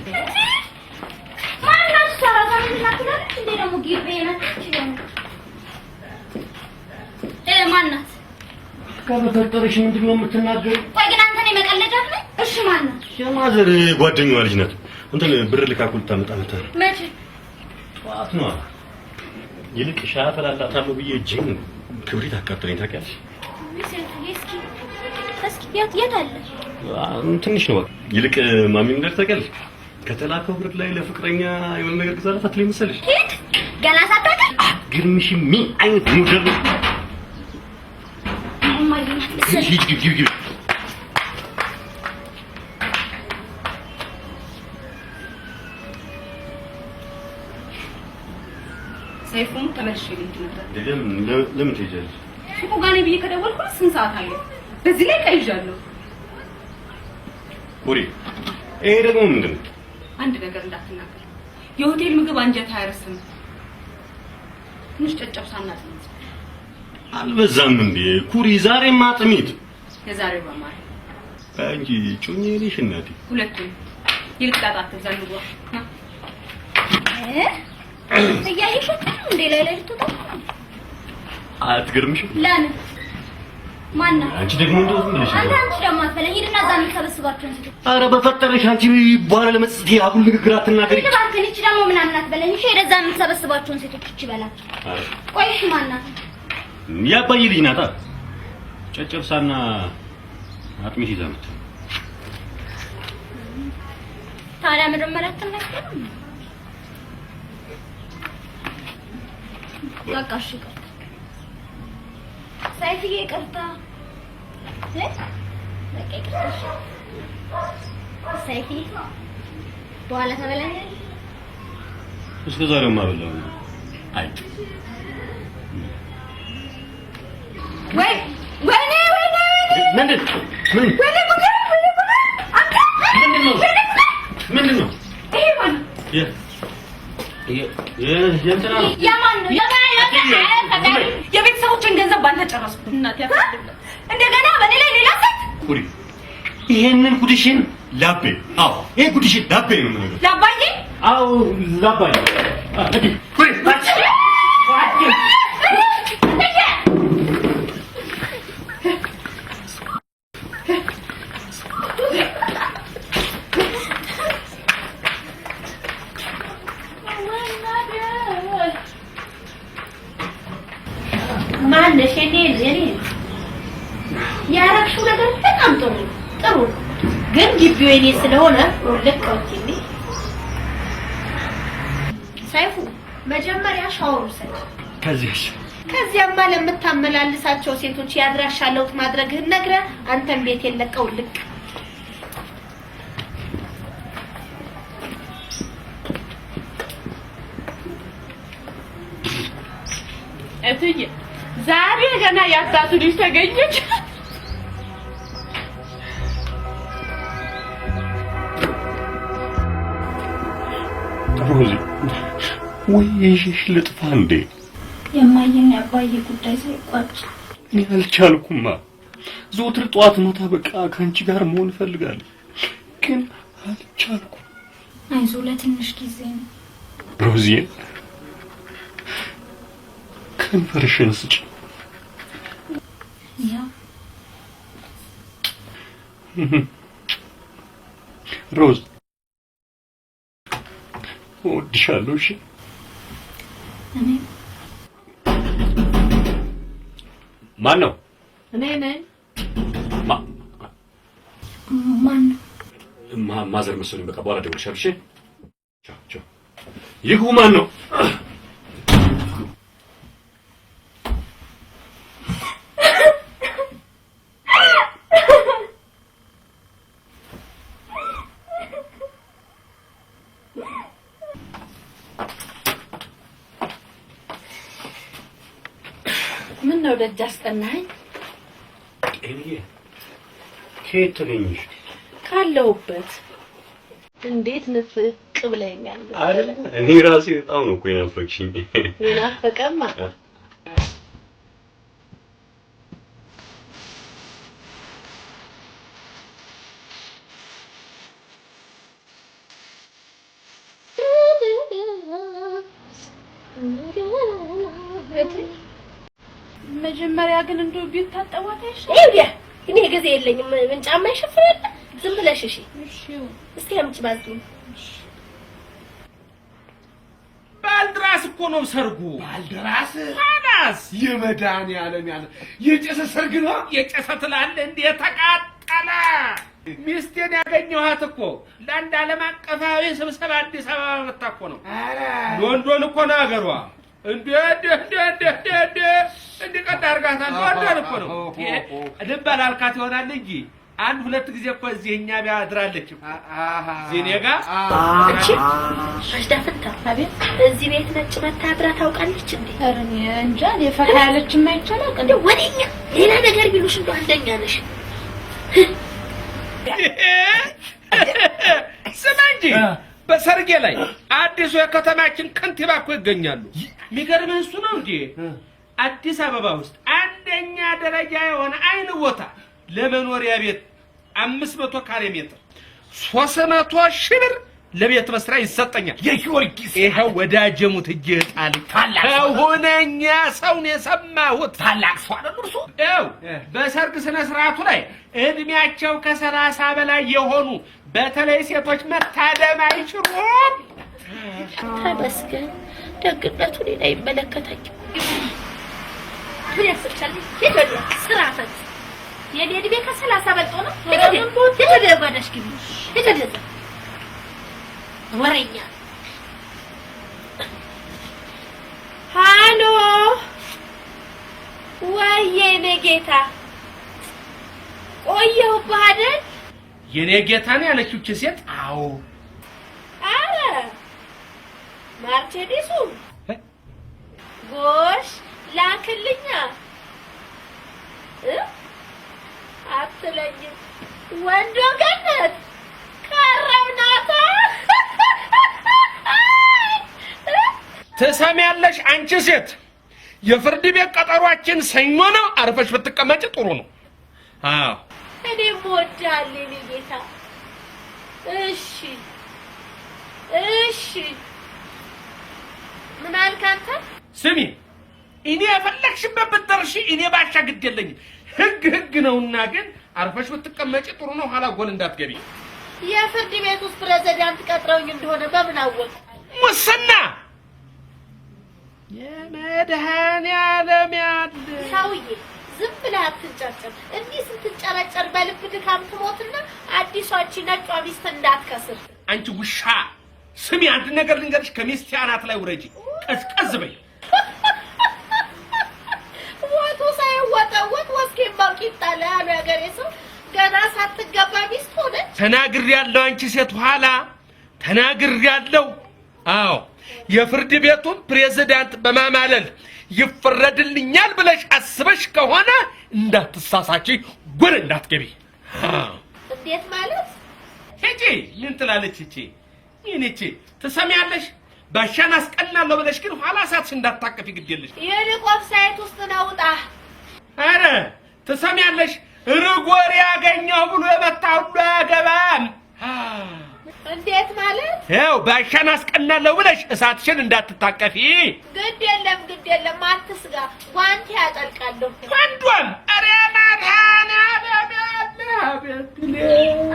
ማነው ሰራተኛ ልናክላለች እንዴ ደግሞ ጊዜ ናችሁ ማናት? ከበፈጠረሽ ምንድን ነው የምትናገሪው? ቆይ ግን አንተ ነህ መቀለጃ ነህ? እሺ ማናት? የማዘር ጓደኛዋ ልጅ ናት። እንትን ብር ልካኩል ታመጣ ነበር። መቼ? ጠዋት ነው። ይልቅ ሻይ አፈላላታለሁ ብዬ እጄን ክብሪት አቃጠለኝ ታውቂያለሽ? እስኪ የት አለ? ትንሽ ነው። ይልቅ ማሚ ምን ታውቂያለሽ? ከተላከው ብር ላይ ለፍቅረኛ የሆነ ነገር ገዛላት አትለኝ መሰለሽ? ሂድ ገና ሳታውቅ ግርምሽ ምን አይነት ሞዴል ነው? ሂድ ሰይፉም ተመልሼ ልሂድ ነበር። ለምን ትሄጃለሽ? ሱቁ ጋር ነኝ ብዬ ከደወልኩ ስንት ሰዓት አለ? በዚህ ላይ ቀይዣለሁ። ወሬ ይሄ ደግሞ ምንድን ነው? አንድ ነገር እንዳትናገር። የሆቴል ምግብ አንጀት አያረስም። ትንሽ ጨጨብሳና አጥሚት አልበዛም እንዴ? ኩሪ ዛሬማ አጥሚት። የዛሬው በማር አንቺ ጩኜ ነሽ እናቴ። ሁለቱም ይልቅ ጣጣት ዘንድሮ እያየሽ እንዴ ላይ ልትወጣ አትገርምሽም? ለምን ማነው? አንቺ ደግሞ እንደው ዝም ብለሽ አንቺ ደግሞ አትበለኝ። ሂድና እዛ የምትሰበስባቸውን ሴቶች ኧረ በፈጠረሽ አንቺ በኋላ ለመጽቴ አጉል ንግግር አትናገሪ። ሂድ እባክህ። ይህች ደግሞ ምናምን አትበለኝ እሺ። ሄደህ እዛ የምትሰበስባቸውን ሴቶች እቺ በላት። ቆይ እሺ ማናት? ያባዬ ልጅ ናታ። ጨጨብሳና አጥሚት ይዛ መጣ። ታዲያ መጀመሪያ አትናገርም? በቃ እሺ ይቅርታ። ሰይፍዬ ይቅርታ። በቃ ይቅርታ። ሰይፍዬ በኋላ ተበላኛል። እስከ ዛሬማ በላው። አይ ወይኔ ምንድን ነው? ይሄ ማን የእንትና ነው። የማን ነው? የቤተሰቦችን ገንዘብ ባንተ ጨረስኩ። እናቴ እንደገና በኔ ላይ ሌላ ሴት ኩሪ ይሄንን ጉድሽን ላቤ። አዎ ይሄ ጉድሽን ላቤ ነው የምነግርሽ። ለአባዬ? አዎ ላባዬ። ኩሪ የኔ ያረግሽው ነገር በጣም ጥሩ ግን ግቢው የኔ ስለሆነ ልክ ወጥቼ ሳይፉ መጀመሪያ ሻወር ውሰድ። ከዚያማ ለምታመላልሳቸው ሴቶች ያድራሻ ለውጥ ማድረግህን ነግረህ አንተም ቤት የለቀው ልቅ እትዬ ዛሬ ገና ያጣቱ ልጅ ተገኘች። ሮዚ ወይሽ ልጥፋ እንዴ? የማየን ያባዬ ጉዳይ ሳይቋጭ እኔ አልቻልኩማ። ዘወትር ጧት ማታ በቃ ካንቺ ጋር መሆን እፈልጋለሁ፣ ግን አልቻልኩም። አይዞህ ለትንሽ ጊዜ ነው። ሮዚ ከንፈርሽን ስጪ። ያ ሮዝ እወድሻለሁ። እሺ እኔ ማን ነው? እኔ ነኝ። ማን ነው? ማዘር መሰለኝ። በቃ በኋላ ደውልሻለሁ። እሺ ቻው ቻው። ይግቡ። ማን ነው? ምን ነው ደጅ አስጠናኸኝ? ከየት ተገኘሽ? ካለሁበት። እንዴት ንፍቅ ብለኛል አይደል? እኔ ራሴ በጣም ነው እኮ የናፈቅሽኝ። የናፈቀማ መጀመሪያ ግን እንደው ቢት ታጠዋታሽ? እኔ ጊዜ የለኝም። ምን ጫማ ይሸፍናል? ዝም ብለሽ እሺ። እስቲ አምጪ ባዝኝ። ባልድራስ እኮ ነው ሰርጉ። ባልድራስ አናስ የመድኃኒዓለም ያለ የጨሰ ሰርግ ነው። የጨሰ ትላለህ እንዴ? ተቃጠለ። ሚስቴን ያገኘኋት እኮ ለአንድ ዓለም አቀፋዊ ስብሰባ አዲስ አበባ መጣ እኮ ነው። ሎንዶን እኮ ነው አገሯ። እንዴ ቀጥ አድርጋታል። ሎንዶን እኮ ነው። ልብ አላልካት ይሆናል እንጂ አንድ ሁለት ጊዜ እኮ እዚህ እኛ ቢያድራለች ዜኔ ጋር እቺ አሽዳፍታ አቤት። እዚህ ቤት ነጭ መታ አድራ ታውቃለች እንዴ? ኧረ እኔ እንጃ። የፈካ ያለች የማይቻለው እንዴ ወዲኛ ሌላ ነገር ቢሉሽ እንደው አንደኛ ነሽ። ስማ እንጂ በሰርጌ ላይ አዲሱ የከተማችን ከንቲባ እኮ ይገኛሉ። የሚገርምህ እሱ ነው እንጂ አዲስ አበባ ውስጥ አንደኛ ደረጃ የሆነ አይን ቦታ ለመኖሪያ ቤት 500 ካሬ ሜትር 300 ሺህ ብር ለቤት መስሪያ ይሰጠኛል። የጊዮርጊስ ይሄው ወዳጀሙት እጄ ጣል ከሆነኛ ሰውን የሰማሁት ታላቅ ሰው አይደል እርሱ? ይኸው በሰርግ ስነ ስርዓቱ ላይ እድሜያቸው ከ30 በላይ የሆኑ በተለይ ሴቶች መታደም አይችሉም። ተመስገን ደግነቱ እኔን አይመለከተኝም። ምን ያስችላል? የደለ ስራ ፈት የኔ እድሜ ከ30 በልጦ ነው። የተደረገሽ ግቢ የተደረገ ወሬኛ። ሃሎ ወይኔ ጌታ ቆየሁብህ አይደል? የኔ ጌታ ነው ያለችው እቺ ሴት። አዎ አረ ማርቼዲሱ ጎሽ ላክልኛ አትለኝም። ወንዶ ገነት ከረውናታ ትሰሚያለሽ አንቺ ሴት፣ የፍርድ ቤት ቀጠሯችን ሰኞ ነው። አርፈሽ ብትቀመጭ ጥሩ ነው። አዎ እኔም እወድሃለሁ የኔ ጌታ። እሺ እሺ ምን አልክ አንተ? ስሚ እኔ የፈለግሽበት ብትደርሺ እኔ ባሻ ግድ የለኝም። ህግ ነውና፣ ግን አርፈሽ ብትቀመጪ ጥሩ ነው። ኋላ ጎል እንዳትገቢ። የፍርድ ቤት ውስጥ ፕሬዝዳንት ቀጥረውኝ እንደሆነ በምን አወቅ? ሙስና የመድኃኒዓለም ያለ ሰውዬ ዝም ብለህ አትንጨርጨር። እንዲህ ስትንጨረጨር በልብ ድካም ትሞትና አዲሷ ነጯ ሚስት እንዳትከስር። አንቺ ውሻ ስሚ፣ አንድ ነገር ልንገርሽ፣ ከሚስቴ አናት ላይ ውረጂ፣ ቀዝቀዝ በይ። ወጡ ሳይወጣወጥ ወስኬን ባውቂ ይጣላ ያሉ ያገሬ ሰው ገና ሳትገባ ሚስት ሆነች። ተናግሬያለሁ፣ አንቺ ሴት ኋላ ተናግሬያለሁ። አዎ የፍርድ ቤቱን ፕሬዝዳንት በማማለል ይፈረድልኛል ብለሽ አስበሽ ከሆነ እንዳትሳሳቺ፣ ጉድ እንዳትገቢ። እንዴት ማለት? ሂጂ። ምን ትላለች እቺ? እቺ ትሰሚያለሽ? ባሻን አስቀናለሁ ብለሽ ግን ኋላ ሳትሽ እንዳታቀፊ ግዴለሽ። የልቆፍ ሳይት ውስጥ ነውጣ። አረ ትሰሚያለሽ? ርጎር ያገኘው ብሎ የመጣ ሁሉ አያገባም። እንዴት ማለት? ያው ባሻን አስቀናለሁ ብለሽ እሳትሽን እንዳትታቀፊ። ግድ የለም አትስጋ፣ ጓንት ያጠልቃለሁ። ወንዶም አረ ማታና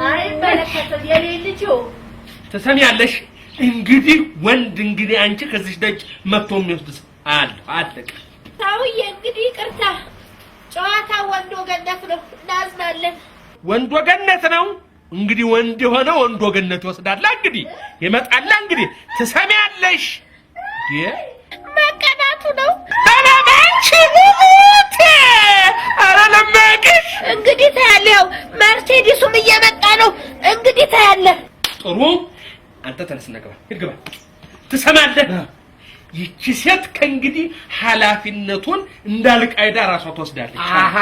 አይ በለከተ የኔ ልጅ ትሰሚያለሽ? እንግዲህ ወንድ እንግዲህ አንቺ ከዚህ ደጅ መጥቶ የሚወስድስ አለቀ። ሰውዬ እንግዲህ ይቅርታ፣ ጨዋታ ወንድ ወገነት ነው፣ እናዝናለን። ወንድ ወገነት ነው እንግዲህ፣ ወንድ የሆነ ወንድ ወገነት ይወስዳል። እንግዲህ ይመጣል። እንግዲህ ትሰሚያለሽ? መቀናቱ ነው አላማንቺ ሙት አረ ለማቅሽ እንግዲህ ታያለህ። መርሴዲሱም እየመጣ ነው እንግዲህ ታያለህ። ጥሩ አንተ ተነስና ግባ፣ ሂድ ግባ። ትሰማለህ? ይቺ ሴት ከእንግዲህ ኃላፊነቱን እንዳልቃይዳ ራሷ ትወስዳለች። አሃ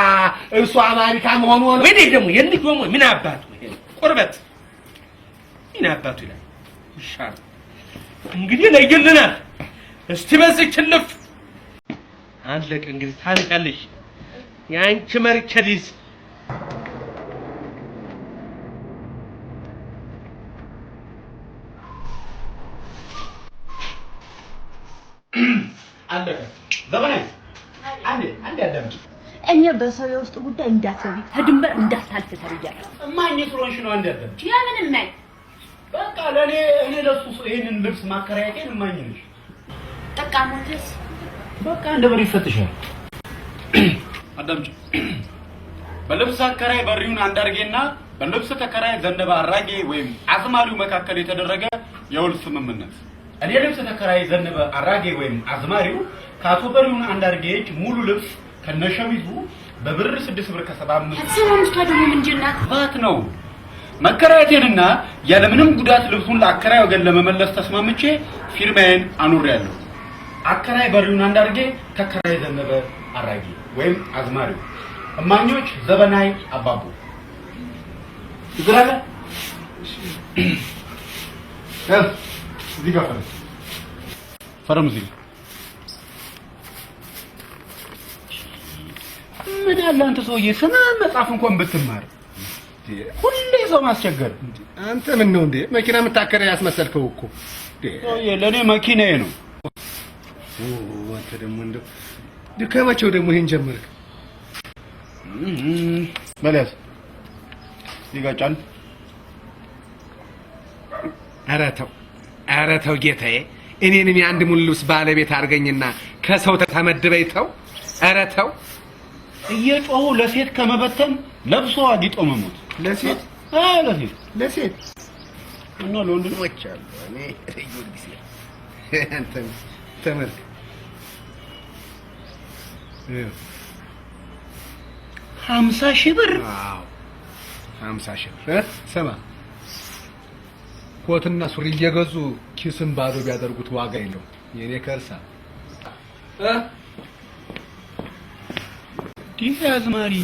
እርሱ አሜሪካ መሆኑ ነው ወይ? ደግሞ የልጅ ወሞ ምን አባቱ ይሄ ቁርበት ምን አባቱ ይላል። ይሻል እንግዲህ ለይልናል። እስቲ በዚህ ችልፍ አለቀ። እንግዲህ ታልቃለሽ ያንቺ መርቸዲስ። አለቀ። ዘመናዊ አንዴ አዳምጪ። እኔ በሰው የውስጥ ጉዳይ እንዳትገቢ ከድንበር እንዳታልፍ ተብያለሁ። እማኝ ስለሆንሽ ነው። አንዴ አዳምጪ። ያምን እማኝ በቃ እኔ ለሱ ይሄንን ልብስ ማከራየቴን እማኝ ነሽ። ጠቃሞትስ በቃ እንደ በሬ ይፈትሻል። አዳምጪ። በልብስ አከራይ በሪውን አንዳርጌና በልብስ ተከራይ ዘነበ አራጌ ወይም አዝማሪው መካከል የተደረገ የውል ስምምነት። እኔ ልብስ ተከራይ ዘነበ አራጌ ወይም አዝማሪው ከአቶ በሪውን አንዳርጌ እጅ ሙሉ ልብስ ከነሸሚዙ በብር 6 ብር ከ75 ሰላምታ ደግሞ ምንድናት ባት ነው መከራየቴንና ያለምንም ጉዳት ልብሱን ለአከራይ ወገን ለመመለስ ተስማምቼ ፊርማዬን አኑሬያለሁ። አከራይ በሪውን አንዳርጌ ተከራይ ዘነበ አራጌ ወይም አዝማሪው። እማኞች ዘበናይ አባቡ። ይዘራለ እዚህ ጋር ፈረም እዚህ ምን ያለ አንተ ሰውዬ ስነ መጽሐፍ እንኳን ብትማር ሁሌ ሰው ማስቸገር። አንተ ምን ነው እንዴ መኪና የምታከራይ ያስመሰልከው እኮ ሰውዬ ለኔ መኪናዬ ነው። አንተ ደግሞ እንደው ከመቼው ደግሞ ይሄን ጀመርክ? በለስ ይጋጫል። ኧረ ተው ጌታዬ፣ እኔንም የአንድ ሙሉ ልብስ ባለቤት አድርገኝና ከሰው ተመድበኝ ተው። ኧረ ተው። እየጮሁ ለሴት ከመበተን ለብሶ አጊጦ መሞት። ለሴት ለሴት እና ለወንድ ሞቻለሁ እኔ ጊዜ አንተ ተመልክ 50,000 ብር። አዎ 50,000 ብር። ስማ ኮትና ሱሪ እየገዙ ኪስን ባዶ ቢያደርጉት ዋጋ የለውም። የኔ ከርሳ ዲህ አዝማሪ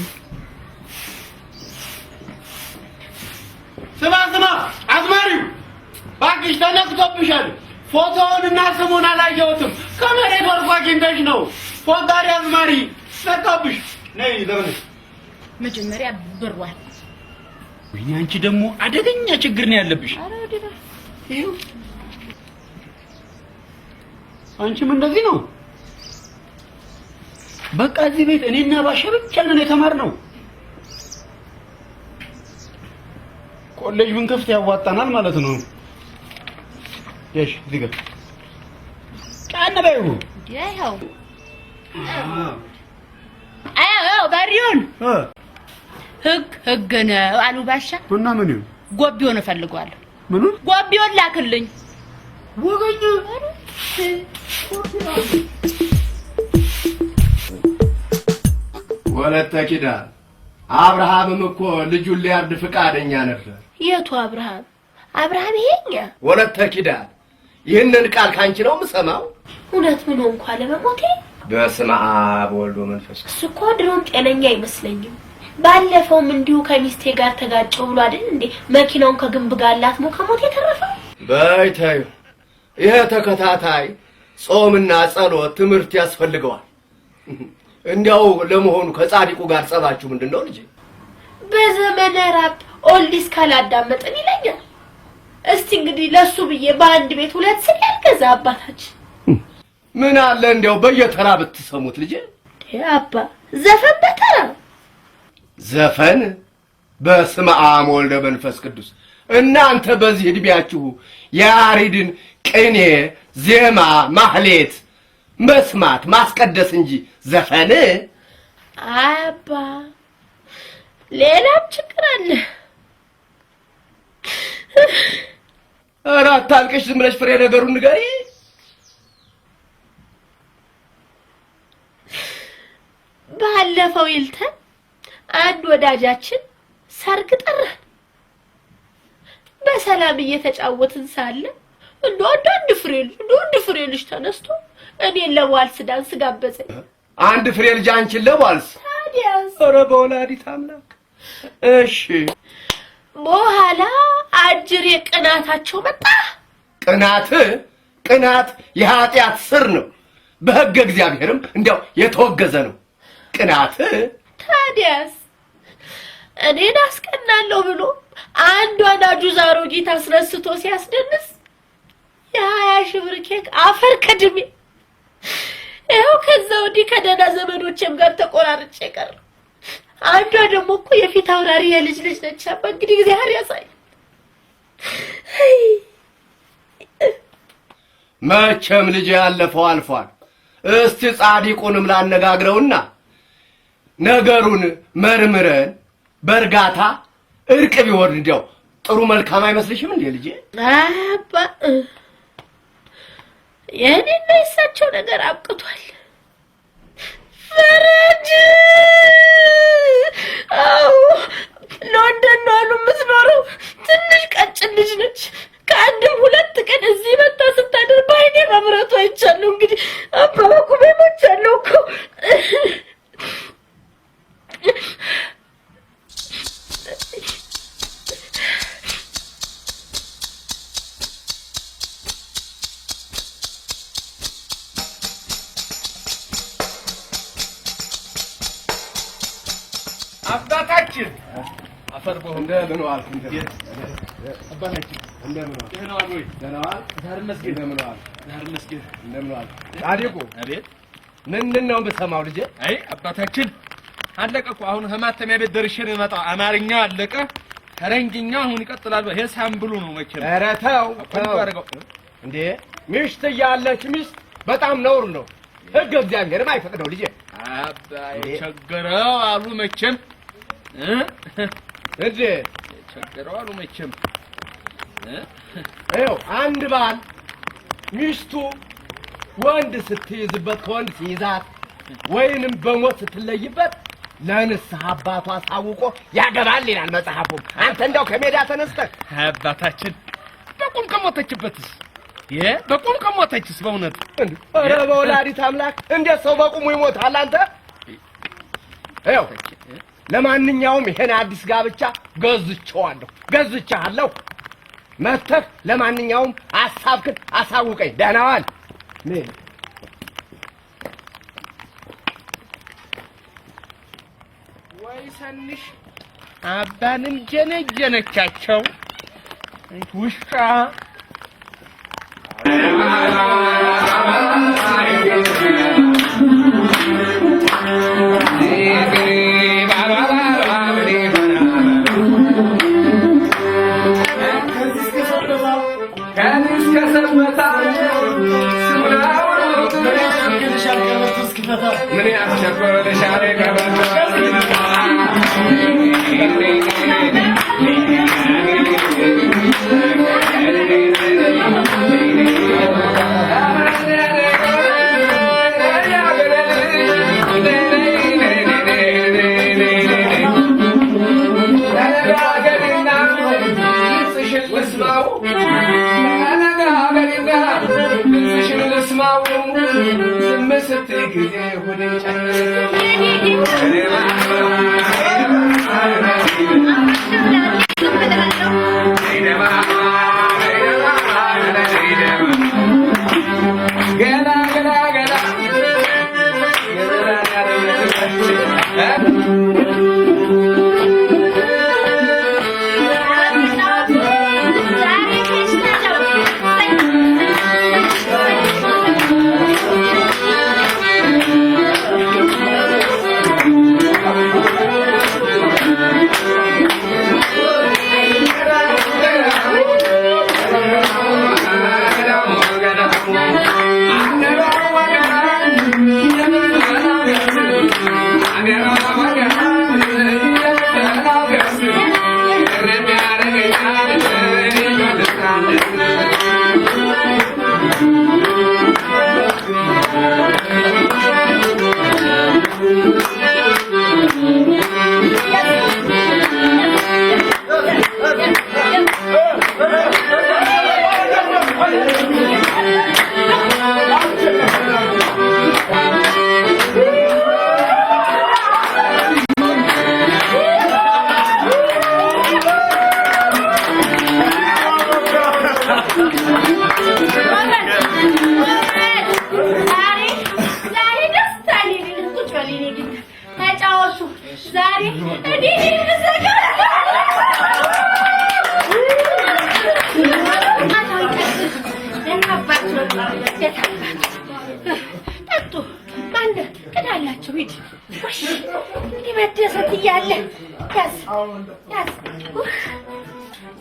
ስማ አዝማሪው ባክሽ ተነክቶብሻል። ፎቶውንና ስሙን አላየሁትም። ከመሬት ወርቆ አግኝተሽ ነው። ፎጋሪ አዝማሪ ነካብሽ። ነይ ዘመነሽ መጀመሪያ ብሯል። ወይኔ አንቺ ደግሞ አደገኛ ችግር ነው ያለብሽ። ይኸው አንቺም እንደዚህ ነው። በቃ እዚህ ቤት እኔና ባሻ ብቻ ነን የተማርነው። ኮሌጅ ብንከፍት ያዋጣናል ማለት ነው። እሺ እዚህ ጋር ጫን በይው። ይኸው አዎ ባሪውን ህግ ነው አሉ ባሻ እና ምን ይሁን ጎቢውን እፈልጋለሁ ምኑን ጎቢውን ላክልኝ ወገኝ ወለተ ኪዳን አብርሃምም እኮ ልጁን ሊያርድ ፍቃደኛ ነበር። የቱ አብርሃም? አብርሃም ይሄኛ ወለተ ኪዳን ይህንን ቃል ካንቺ ነው የምሰማው። እውነት ምን እንኳን ለመሞቴ በስመ አብ ወልድ ወመንፈስ እሱ እኮ ድሮም ጤነኛ አይመስለኝም። ባለፈውም እንዲሁ ከሚስቴ ጋር ተጋጨው ብሎ አይደል እንዴ መኪናውን ከግንብ ጋር ላትሞ ከሞት የተረፈው። በይተዩ ይሄ ተከታታይ ጾምና ጸሎት ትምህርት ያስፈልገዋል። እንዲያው ለመሆኑ ከጻድቁ ጋር ጸባችሁ ምንድነው ልጅ? በዘመነ ራብ ኦልዲስ ካላዳመጠን ይለኛል። እስቲ እንግዲህ ለሱ ብዬ በአንድ ቤት ሁለት ስል ያልገዛ አባታችን ምን አለ እንዲያው በየተራ ብትሰሙት ልጅ። አባ ዘፈን በተራ ዘፈን በስመ አብ ወልድ መንፈስ ቅዱስ። እናንተ በዚህ እድሜያችሁ ያሬድን ቅኔ፣ ዜማ፣ ማህሌት መስማት ማስቀደስ እንጂ ዘፈን አባ ሌላም ችግር አለ። ኧረ አታልቅሽ፣ ዝም ብለሽ ፍሬ ነገሩን ንገሪ። ባለፈው ይልተን አንድ ወዳጃችን ሰርግ ጠራን። በሰላም እየተጫወትን ሳለ አንድ ፍሬ ልጅ ተነስቶ እኔን ለዋልስ ዳንስ ጋበዘኝ። አንድ ፍሬ ልጅ አንቺን ለዋልስ? ታዲያስ? ኧረ በወላዲተ አምላክ። እሺ በኋላ አጅሬ ቅናታቸው መጣ። ቅናት የኃጢአት ስር ነው፣ በሕገ እግዚአብሔርም እንዲያው የተወገዘ ነው ቅናት። ታዲያስ እኔን አስቀናለሁ ብሎ አንዷን አጁዝ አሮጊት አስነስቶ ሲያስደንስ የ20 ሺህ ብር ኬክ አፈር ከድሜ ይኸው ከዛ ወዲህ ከደህና ዘመዶቼም ጋር ተቆራርጬ ቀረ። አንዷ ደግሞ እኮ የፊት አውራሪ የልጅ ነች። አባ እንግዲህ እግዚአብሔር ያሳይ። መቼም ልጅ ያለፈው አልፏል። እስቲ ጻድቁንም ላነጋግረውና ነገሩን መርምረን በእርጋታ እርቅ ቢወርድ እንዲያው ጥሩ መልካም አይመስልሽም እንዴ ልጄ? አባ የኔና የእሳቸው ነገር አብቅቷል። ፈረጅ ሎንደን ነው አሉ የምትኖረው። ትንሽ ቀጭን ልጅ ነች። ከአንድም ሁለት ቀን እዚህ መጣ ስታደር በዓይኔ መብረቱ አይቻለሁ። እንግዲህ አባባኩ ቤሞቻለሁ እኮ አባታችን አፈር በሆነ እንደምን ዋልክ? አባታችን እንደምን ዋልክ? ደህና ዋል ወይ? ደህና ዋል? ዛሬ መስጊድ እንደምን ዋልክ? ዛሬ መስጊድ እንደምን ዋልክ? ጻድቁ አቤት። ምንድን ነው የምሰማው ልጄ? አይ አባታችን አለቀ እኮ አሁን ከማተሚያ ቤት ደርሼ ነው የመጣው። አማርኛው አለቀ፣ ፈረንጅኛው አሁን ይቀጥላል። ይሄ ሳምብሉ ነው መቼም። ኧረ ተው ተው እንዴ! ሚስት እያለች ሚስት በጣም ነውር ነው። ሕግ እግዚአብሔርም አይፈቅደው ልጄ። አባይ ቸገረው አሉ መቼም እንዴ ቸገረው አሉ መቼም። ይኸው አንድ ባል ሚስቱ ወንድ ስትይዝበት ከወንድ ሲይዛት ወይንም በሞት ስትለይበት ለንስሐ አባቷ አሳውቆ ያገባል ይላል መጽሐፉም። አንተ እንደው ከሜዳ ተነስተህ አባታችን በቁም ከሞተችበትስ በቁም ከሞተችስ በእውነት ኧረ በወላዲተ አምላክ እንዴት ሰው በቁሙ ይሞታል? አንተ ይኸው ለማንኛውም ይሄን አዲስ ጋብቻ ገዝቼሃለሁ። መተህ ለማንኛውም ሐሳብክን አሳውቀኝ። ደህና ዋል። ወይ ሰንሽ አባንም ጀነጀነቻቸው ውሻ ከንስ ከሰበታ ስሙናው ምን ያስቸኮልሻል ቀበቶ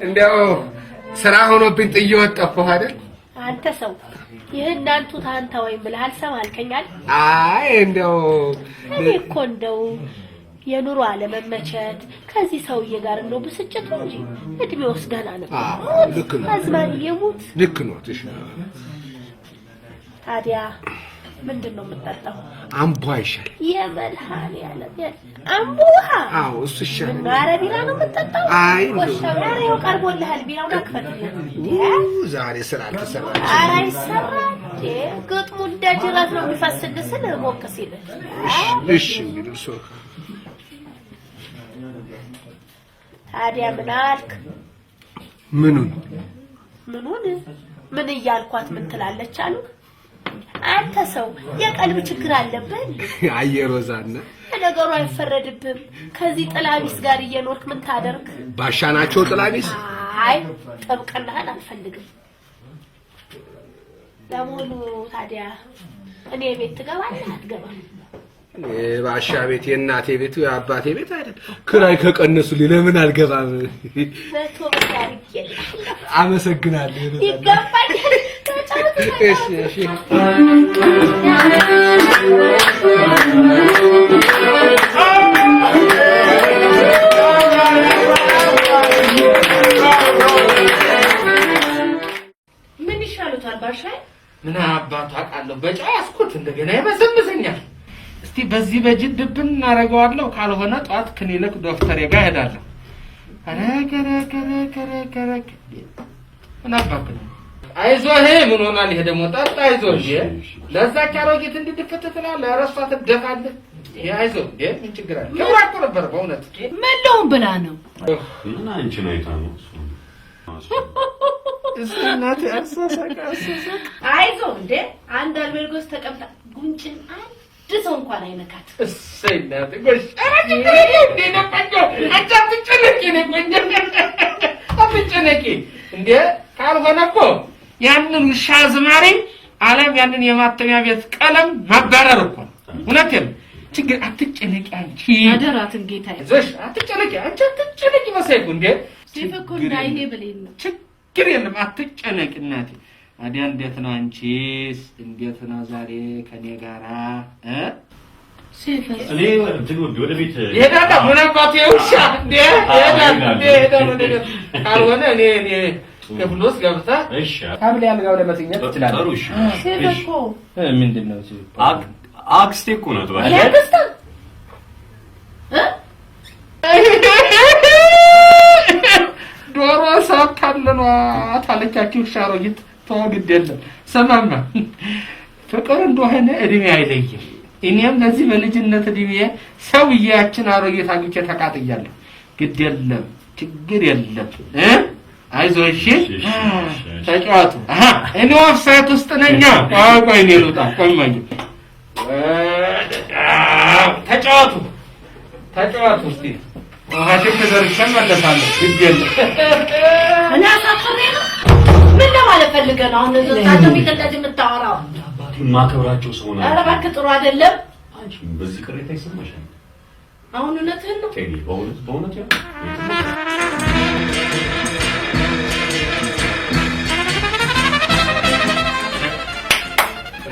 እንደው ስራ ሆኖብኝ ጥዬ ወጣሁ አይደል? አንተ ሰው ይሄን አንቱ ታንተ ወይ ብለህ አልሰማልከኛል? አይ እንደው እኔ እኮ እንደው የኑሮ አለመመቸት ከዚህ ሰውዬ ጋር እንደው ብስጭት እንጂ እድሜውስ ገና ነው። ልክ ነው። አዝማን የሙት ልክ ነው። ታዲያ ምንድነው የምጠጣው? አምቧ ይሻል። የመልሃን ያለ አምቧ? አዎ እሱ ይሻል። ኧረ ቢራ ነው የምጠጣው? አይ ወሻው ቀርቦልሃል። ቢራው ናክፈልልህ። ዛሬ ስራ አልተሰራ። ኧረ ይሰራል። ግጥሙ እንደ ጅራት ነው የሚፈስልህ ስል ሞቅ ሲል። እሺ እንግዲህ እሱ ታዲያ ምን አልክ? ምኑን ምን እያልኳት ምን ትላለች አሉ? አንተ ሰው የቀልብ ችግር አለብህ። አየሮዛና ነገሩ አይፈረድብም። ከዚህ ጥላቢስ ጋር እየኖርክ ምን ታደርግ? ባሻናቸው ጥላቢስ? አይ ጥብቅናህን አልፈልግም። ለሞሉ ታዲያ እኔ ቤት ትገባለህ አትገባም? ባሻ ቤት የእናቴ ቤት የአባቴ ቤት አይደል? ክራይ ከቀነሱልኝ ለምን አልገባም? በቶ በታሪክ አመሰግናለሁ። ይገባኛል። እሺ እሺ ምን ይሻሉታል ባሻይ? ምን አባቱ አውቃለሁ። በጫው ያስኩት እንደገና ይመዘምዘኛል። እስቲ በዚህ በጅድ ብን እናደርገዋለሁ። ካልሆነ ጧት ክሊኒክ ዶክተር ጋር እሄዳለሁ። ከረ ምን አባክ አይዞህ። ምን ሆናል? ይሄ ደግሞ ጠጣ። አይዞህ ለዛ ካሮጊት እንድትፈት ትላለህ። እረሷት ትደፋለህ። ይሄ አይዞህ እንዴ ምን ችግር አለ? ክብር እኮ ነበር በእውነት። መለውን ብላ ነው እና አንቺ ነው አይታው እናቴ አሳሳቀ። አይዞህ እንዴ አንድ አልቤርጎስ ተቀምጣ ጉንጭን አንድ ሰው እንኳን አይነካት። እሰይ እናቴ ጎሽ። አረጅ እንዴ ነው ቆንጆ። አትጨነቂ ነው ቆንጆ። አትጨነቂ እንዴ ካልሆነ እኮ ያንን ውሻ ዝማሬ ዓለም ያንን የማተሚያ ቤት ቀለም ማባረር እኮ እውነቴን። ችግር አትጨነቂ አንቺ አደራትን ጌታዬ። ዘሽ አትጨነቂ አንቺ አትጨነቂ። መሰይኩ እንዴ ሲፈኩ እንዳይሄ ብለኝ ነው። ችግር የለም አትጨነቂ እናቴ። አዲያ እንዴት ነው አንቺስ? እንዴት ነው ዛሬ ከኔ ጋራ እኔ ወደ ቤት ይሄዳል ምናባቱ ይውሻ እንዴ ይሄዳል ካልሆነ እኔ ከብሎስ ገብታ እሺ ታብለ ያልጋው ለመተኛት ትችላለህ። ጥሩ እሺ እኮ ምንድነው እሱ አክስቴ እኮ ነው ተባለ ያክስታ ዶሮ ሳካለኗ ታለቻችሁ ሻሮጊት ተወግድ የለም ሰማማ ፍቅር እንደሆነ እድሜ አይለይም። እኔም ለዚህ በልጅነት እድሜ ሰውዬያችን አሮጌት አግኝቼ ተቃጥያለሁ። ግድ የለም ችግር የለም አይዞሽ ተጫወቱ። እኔ ኦፍሳይት ውስጥ ነኝ። ቆይ እኔ ልውጣ። ቆይ ተጫወቱ እስቲ ውሃሽን ተዘርግተን መለሳለሁ። ግድ የለም እኔ አሳፈሬ ነው። ምን ለማለት ፈልገህ ነው አሁን እዛው እንደዚህ የምታወራው? ማከብራቸው ሰው ነው። ኧረ እባክህ ጥሩ አይደለም። አንቺ በዚህ ቅሬታ ይሰማሻል? አሁን እውነትህን ነው። ቴዲ በእውነት ያው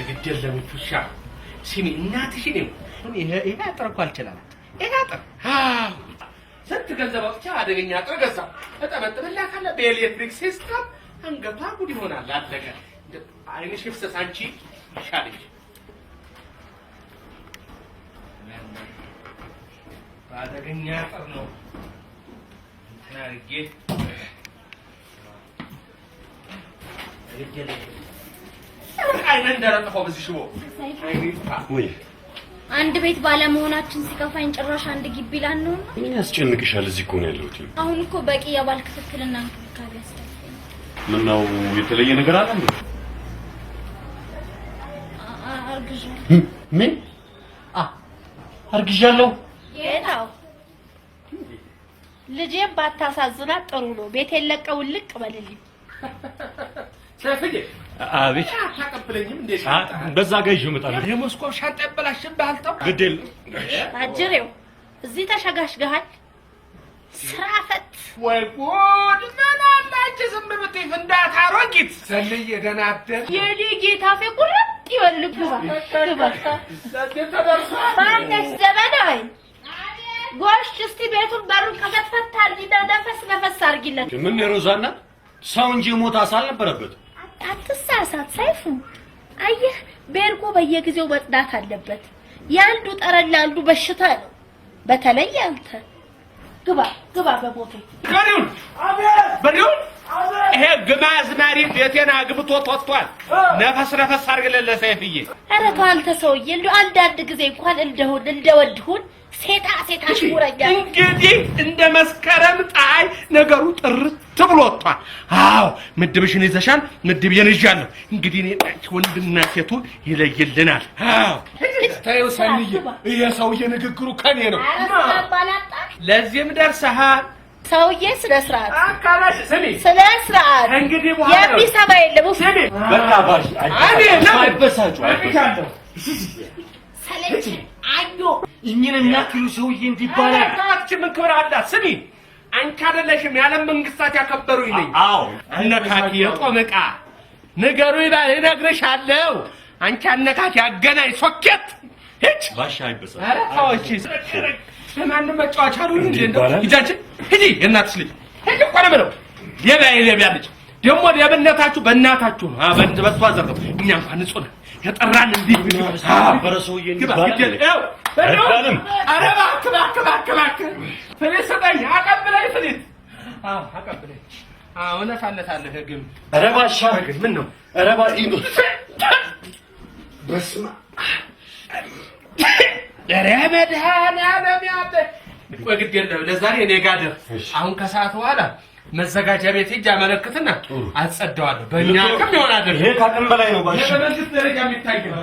ግድ የለም ፉሻ ሲሚ እናትሽ ነው። ይሄ አጥር እኮ አልችላላት። ይሄ አጥር ስንት ገንዘብ አውጥቼ አደገኛ አጥር ገዛ። እጠበጥብላት ካለ በኤሌክትሪክ ሲስተም አንገቷ ጉድ ይሆናል። አለቀ። አይንሽ ይፍሰስ አንቺ ይሻልሽ። አደገኛ አጥር ነው እንትን አድርጌ አይነን ደረጠው በዚህ ሽቦ ወይ አንድ ቤት ባለመሆናችን ሲከፋኝ ጭራሽ አንድ ግቢ ላንሆን ነው። ምን ያስጨንቅሻል? እዚህ እኮ ነው ያለሁት። አሁን እኮ በቂ የባል ክትትልና እንክብካቤ ያስፈልጋል። ምነው የተለየ ነገር አለ እንዴ? አርግዣለሁ። ምን አርግዣለሁ? ጌታው ልጄን ባታሳዝናት ጥሩ ነው። ቤቴን ለቀው ልቅ በልልኝ። ሰፍዬ አቤት አታቀብለኝም እንዴ? በዛ ጋር ይዤ እመጣለሁ። የሞስኮው ሻንጣ ያበላሽብሃል። ተው ግድ የለም አጅሬው እዚህ ተሸጋሽገሃል። ስራ ፈት ወይ ጉድ! ምን አላች ዝም ብትይ ፍንዳታ አሮጊት ሰልዬ ደህና አደር የኔ ጌታ ፈቁረጥ ይወልግ ባንደስ ዘመናዊ ጎሽ እስቲ ቤቱን በሩን ከፈትፈት አድርጊና ነፈስ አድርጊለት። ምን ሮዛና ሰው እንጂ ሞት አልነበረበት። አትሳሳት ሰይፉ። አየህ ቤርጎ በየጊዜው መጽዳት አለበት። ያንዱ ጠረን ለአንዱ በሽታ ነው። በተለይ አንተ ግባ በቦቴ በሪውን ይሄ ግማዝ ማሪ ቤቴን አግብቶ ወጥቷል። ነፈስ አድርግለት ለሰይፍዬ። ኧረ ተው አንተ ሰውዬ፣ እንደው አንዳንድ ጊዜ እንኳን እንደወድሁን ሴታ ሽሙረኛ። እንግዲህ እንደ መስከረም ፀሐይ ነገሩ ጥርት ብሎ ወጥቷል። አዎ ምድብሽን ይዘሻል፣ ምድቤን ይዣለሁ። እንግዲህ እኔ ወንድና ሴቱ ይለይልናል። አዎ ታዩ ሰንዬ፣ ይሄ ሰውዬ ንግግሩ ከኔ ነው። ለዚህም ደርሰሃል ሰውዬ። ስለ ስርዓት አካላሽ ስሚ፣ ስለ ስርዓት እንግዲህ በኋላ የሚሰማ የለም። ስሚ በቃ ባሽ አይበሳጩ ሰለች አዮ እኝን የሚያክሉ ሰውዬ እንዲባላል ታች ምን ክብር አላት? ስሚ አንቺ አይደለሽም የዓለም መንግስታት ያከበሩኝ ነኝ። አዎ አነካኪ የጦም ዕቃ ነገሩ ይላል እነግርሻለሁ። አንቺ አነካኪ አገናኝ ሶኬት ሂጅ ባሻ አይበሳጩ። ኧረ ታውቺ ለማንም መጫወቻ ነው እንዴ? እንደው ሂጃችን ሂጂ የእናትሽ ልጅ ሂጂ እኮ ነው የምለው። ሌባ ልጅ ደግሞ ሌብነታችሁ በእናታችሁ ነው። በእንት በሷ ዘርገው እኛ እንኳን ንጹህ ነን የጠራን እንዲህ በረሰውዬ እንዲባላል አይባልም። ኧረ እባክህ ፍሊት ስጠኝ፣ አቀብለኝ ፍሊት። አቀብለኝ። እውነታለታለህ ግን ኧረ ባሻ ምን ነው? ኧረ ባዲኑ በስመ አብ ኧረ መድኃኒዓለም ያለ ቆይ ግድ የለም ለዛሬ እኔ ጋር ደር። አሁን ከሰዓት በኋላ መዘጋጃ ቤት ሂጅ አመለክትና አጸደዋለሁ። በእኛ አቅም ይሆናል። ይሄ ከአቅም በላይ ነው ባሻ። በመንግስት ደረጃ የሚታይ ነው።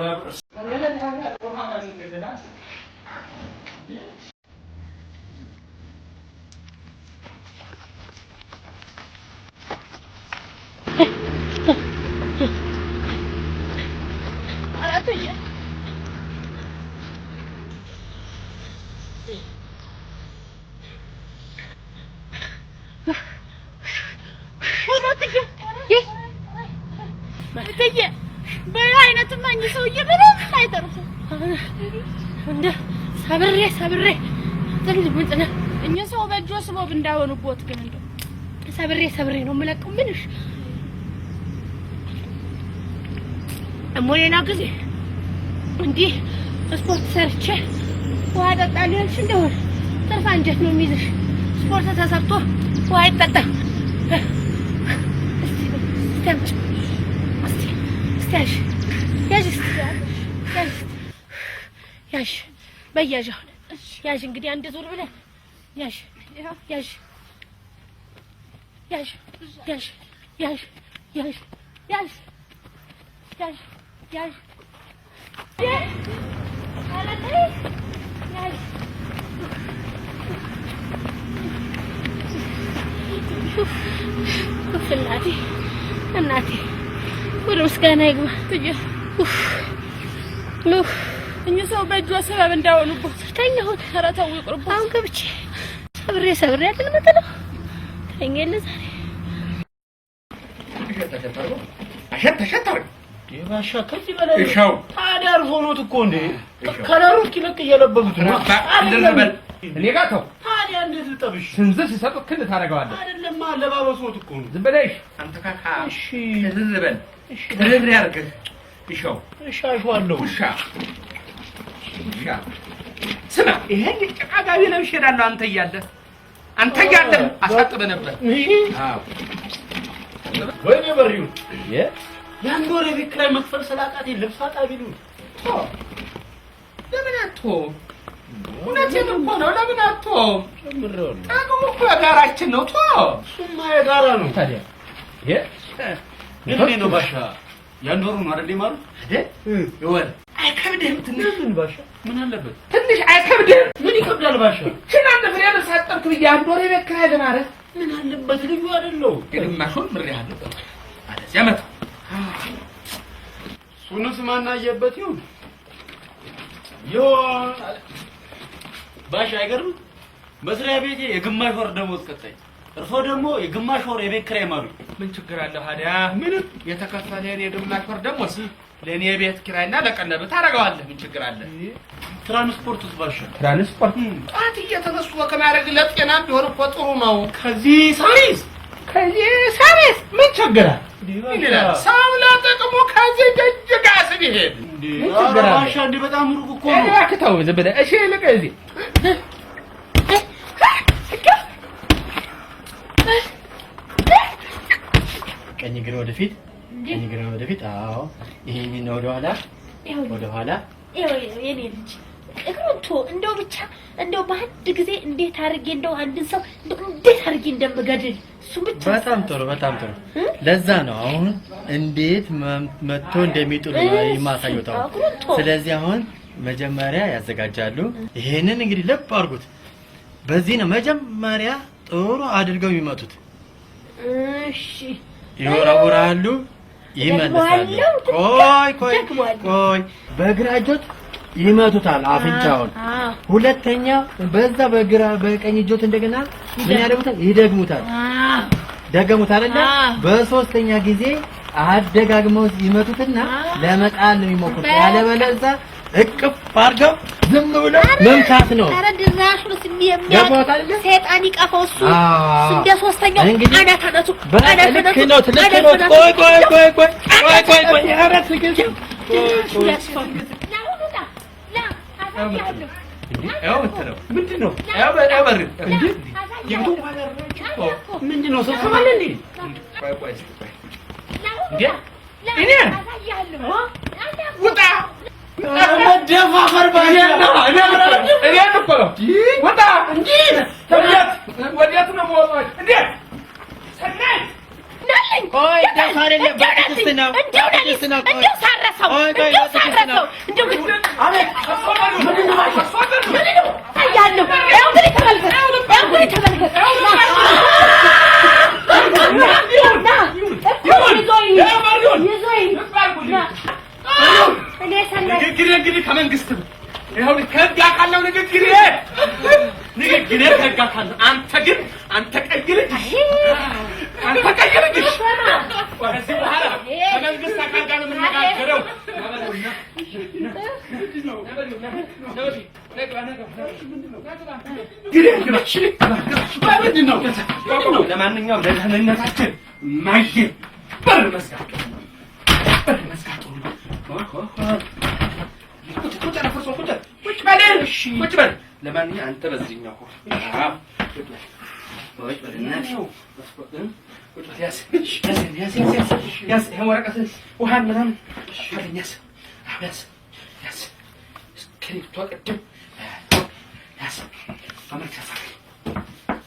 በአይነት ማኝ ሰውዬ ምንም አይተርፉም። እንደ ሰብሬ ትልጅ ምንጥና እኛ ሰው በእጆ ስበብ እንዳወኑበት ግን እንደው ሰብሬ ነው የምለቀው። ምንሽ እሞኔና ጊዜ እንዲህ ስፖርት ሰርቼ ውሃ ጠጣለሁ ያልሽ እንደሆነ ትርፍ አንጀት ነው የሚይዝሽ። ስፖርት ተሰርቶ ውሃ አይጠጣም። ያዥ በያዥ አሁን ያዥ እንግዲህ አንድ ዙር ብለህ ያዥ እናቴ ወደ ምስጋና ይግባ። እኛ ሰው በእጇ ሰበብ እንዳወኑበት ተኛሁት። ኧረ ተው ይቅርብ። አሁን ገብቼ ሰብሬ አይደል የምትለው ተኛለ ዛሬ አሸተሸተረ የባሻ ከዚህ በላይ እሻው ታዲያ አርፎኖት እኮ እንዴ ከለሩ እስኪለቅ እየለበሱት ነው አይደለም። እኔ ጋር ተው ታዲያ እንዴት ልጠብሽ? ስንዝር ሲሰጥ ክል ታደርገዋለህ። አይደለም አለባበሶት እኮ ነው። ዝም በለሽ አንተ ካካ። እሺ ዝም በል። እሺ ድርድር ያርግህ። እሻው እሻሽዋለሁ። ውሻ ስማ፣ ይሄን ጭቃ ጋቢ ለብሼ እሄዳለሁ። አንተ እያለህ አሳጥበህ ነበር። አዎ ወይኔ በሪው ያን ወሬ ቤት ኪራይ መክፈል ስላቃተኝ ልብስ አጣቢ ነው። ለምን አትሆን? እውነቴን እኮ ነው። ለምን አትሆን? ጠቅሙ እኮ የጋራችን ነው። እሱማ የጋራ ነው። ታዲያ ግን ነው ባሻ ያን ወሩ ነው አይደል ማለት ይወል አይከብድህም? ትንሽ ምን ባሻ ምን አለበት? ትንሽ አይከብድህም? ምን ይከብዳል ባሻ? ሽናን ፍሬ ለሳጠርኩ ያን ወሬ ቤት ኪራይ ለማለት ምን አለበት? ልዩ አይደለው ግማሹን ምሬሃለሁ ማለት ያመጣ ሱንስ ማናየበት ይሁን ባሻ አይገርም። መስሪያ ቤቴ የግማሽ ወር ደሞዝ ቀጣይ እርፎ ደግሞ የግማሽ ወር የቤት ኪራይ ማሉ ምን ችግር አለ ታዲያ? ምንም የተከፈለን የግማሽ ወር ደሞዝ ለኔ የቤት ኪራይና ለቀለብ ታረጋዋለህ። ምን ችግር አለ? ትራንስፖርትስ ባሻ? ትራንስፖርት ጧት እየተነሱ ከማድረግ ለጤና ቢሆን እኮ ጥሩ ነው። ከዚህ ሳሪስ ምን ችግር አለ? ሰው ለጥቅሙ ከዚህ ጅጅጋ ስቢሄድ ባሻ እንዴ በጣም ሩቅ እኮ ነው። ያክተው ዝም ብለህ እሺ። ልቀ እዚህ ቀኝ እግር ወደፊት። አዎ ይሄን ነው ወደ ኋላ የኔ ልጅ እግሩቶ እንደው ብቻ እንደው በአንድ ጊዜ እንዴት አድርጌ እንደው አንድን ሰው እንዴት አድርጌ እንደምገድል እሱ ብቻ። በጣም ጥሩ። ለዛ ነው አሁን እንዴት መጥቶ እንደሚጥሉ የማሳየው። ስለዚህ አሁን መጀመሪያ ያዘጋጃሉ። ይሄንን እንግዲህ ልብ አድርጉት። በዚህ ነው መጀመሪያ ጥሩ አድርገው የሚመቱት። እሺ ይወራወራሉ፣ ይመለሳሉ። ቆይ በግራ እጆት ይመቱታል አፍንጫውን። ሁለተኛ በዛ በቀኝ እጆት እንደገና ምን ያደርጉታል? ይደግሙታል። አይደል? በሶስተኛ ጊዜ አደጋግመው ይመቱትና ለመጣል ነው የሚሞክሩት። ያለበለዚያ እቅፍ አድርገው ዝም ብለው መምታት ነው። አረ ድራሹን ሰይጣን ይቀፈው እሱ እንደ ሶስተኛው አናታነቱ ልክ ነው። ቆይ ኧረ ትግል ምንድነው? ምንድነው? ሰብሰባለ እንዴ? እኔ ውጣ ደፋፈር ባያ ነው። እኔ እኮ ውጣ እንጂ ወዲያት ነው ወጣች እንዴ? ሰናይ ቆይ ደፋር የለ ባክስት ነው እንደው ሳረሰው አቤት ምንድነው? አያለሁ እንግዲህ ተመልከት ንግግር ከመንግስት ነው። ይኸው ከህግ አካል ነው ንግግር ከህግ አካል ነው። አንተ ቀይ ልጅ አንተ ቀይርልሽ ወደዚህ በኋላ ከመንግስት አካል ጋር የምንነጋገረው ለማንኛውም ለደህንነታችን ማየት በር መዝጋት ቁጭ በል ለማንኛውም አንተ በዚህኛው ያዝ ይሄን ወረቀት ውሃን ምናምን ያዝ እስክሪብቶ ቅድም ያዝ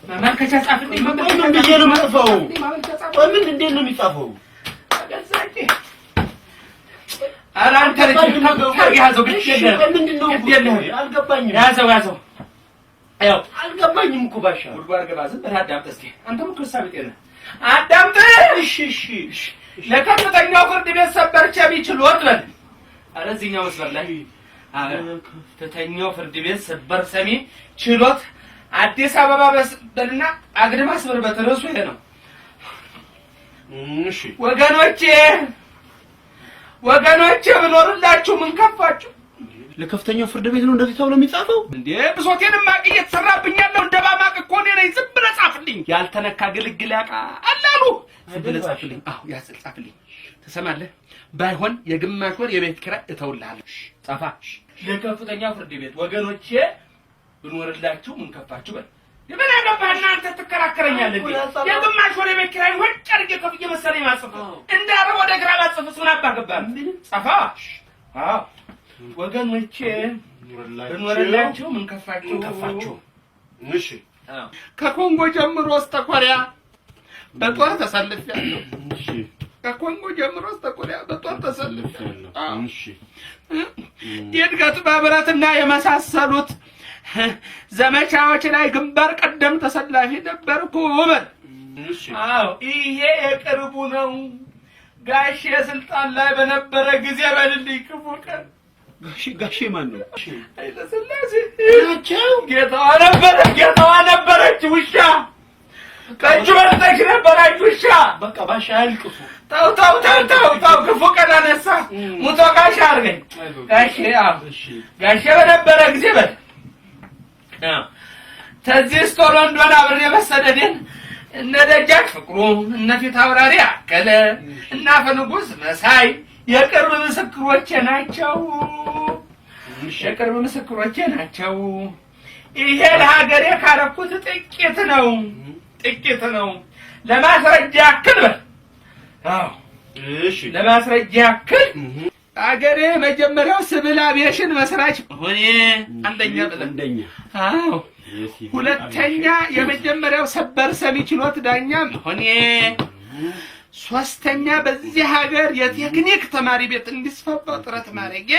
ማመልከቻ ጻፍልኝ። ምን ብዬ ነው የምጽፈው? ምን እንዴት ነው የሚጻፈው? ኧረ አንተ ልጅ ያዘው ምንድን ነው አልገባኝም። ያዘው ያው አልገባኝም እኮ ባሻ። ጉድጓድ ገባ። ዝም ብለህ አዳምጥ እስኪ። አንተም እኮ ሳብ ጤና አዳምጥ። እሺ ለከፍተኛው ፍርድ ቤት ሰበር ቸቢ ችሎት በል። ኧረ እዚህኛው መስመር ላይ ከፍተኛው ፍርድ ቤት ሰበር ሰሚ ችሎት አዲስ አበባ በልና አግድም አስመርበት። ርዕሱ ይሄ ነው። እሺ ወገኖቼ ብኖርላችሁ ምን ከፋችሁ? ለከፍተኛው ፍርድ ቤት ነው እንደዚህ ተብሎ የሚጻፈው እንዴ? ብሶቴንም ማቅ እየተሰራብኛለሁ። እንደባማቅ እኮ እኔ ነኝ። ዝም ብለህ ጻፍልኝ። ያልተነካ ግልግል ያቃ አላሉ። ዝም ብለህ ጻፍልኝ። አዎ ጻፍልኝ። ትሰማለህ? ባይሆን የግማሽ ወር የቤት ኪራይ እተውልሃለሁ። ጻፋ። ለከፍተኛው ፍርድ ቤት ወገኖቼ ብኖርላችሁ ምን ከፋችሁ በል። የምን አገባህና አንተ ትከራከረኛለህ እንዴ? የግማሽ ወር የቤት ኪራይ ወጭ አድርጌ ከፍዬ መሰለኝ ማጽፈው እንዳረው ወደ ግራ ባጽፈስ ምን አባገባህ? ጻፋ። አዎ ወገኖቼ ብኖርላችሁ ምን ከፋችሁ? እሺ ከኮንጎ ጀምሮ እስከ ኮሪያ በጦር ተሰልፌያለሁ። እሺ ከኮንጎ ጀምሮ እስከ ኮሪያ በጦር ተሰልፌያለሁ። እሺ የእድገት ማህበራትና የመሳሰሉት ዘመቻዎች ላይ ግንባር ቀደም ተሰላፊ ነበርኩ በል። እሺ አዎ ይሄ የቅርቡ ነው። ጋሼ ስልጣን ላይ በነበረ ጊዜ በልልኝ ክፉ ቀን ጋሼ ማን ነው? ኃይለ ሥላሴ ናቸው። ጌታዋ ነበረች ውሻ። ከእጁ በልጠች ነበረች ውሻ። በቃ ባሻ አልቅሱ። ተው ክፉ ቀን አነሳ። ሙቶ ጋሻ አድርገኝ። ጋሼ በነበረ ጊዜ በል ተዚህ ስቶሎ እንደሆነ አብሬ መሰደዴን እነ ደጃች ፍቅሩ እነ ፊት አውራሪ አከለ እና ፈንጉስ መሳይ የቅርብ ምስክሮቼ ናቸው። ይሄ ለሀገሬ ካረኩት ጥቂት ነው። ለማስረጃ ያክል በል። አዎ እሺ ለማስረጃ ያክል አገሬ መጀመሪያው ሲቪል አቪዬሽን መስራች ሆኔ አንደኛ። አዎ ሁለተኛ የመጀመሪያው ሰበር ሰሚ ችሎት ዳኛ ሆኔ፣ ሶስተኛ በዚህ ሀገር የቴክኒክ ተማሪ ቤት እንዲስፋፋ ጥረት ማድረጌ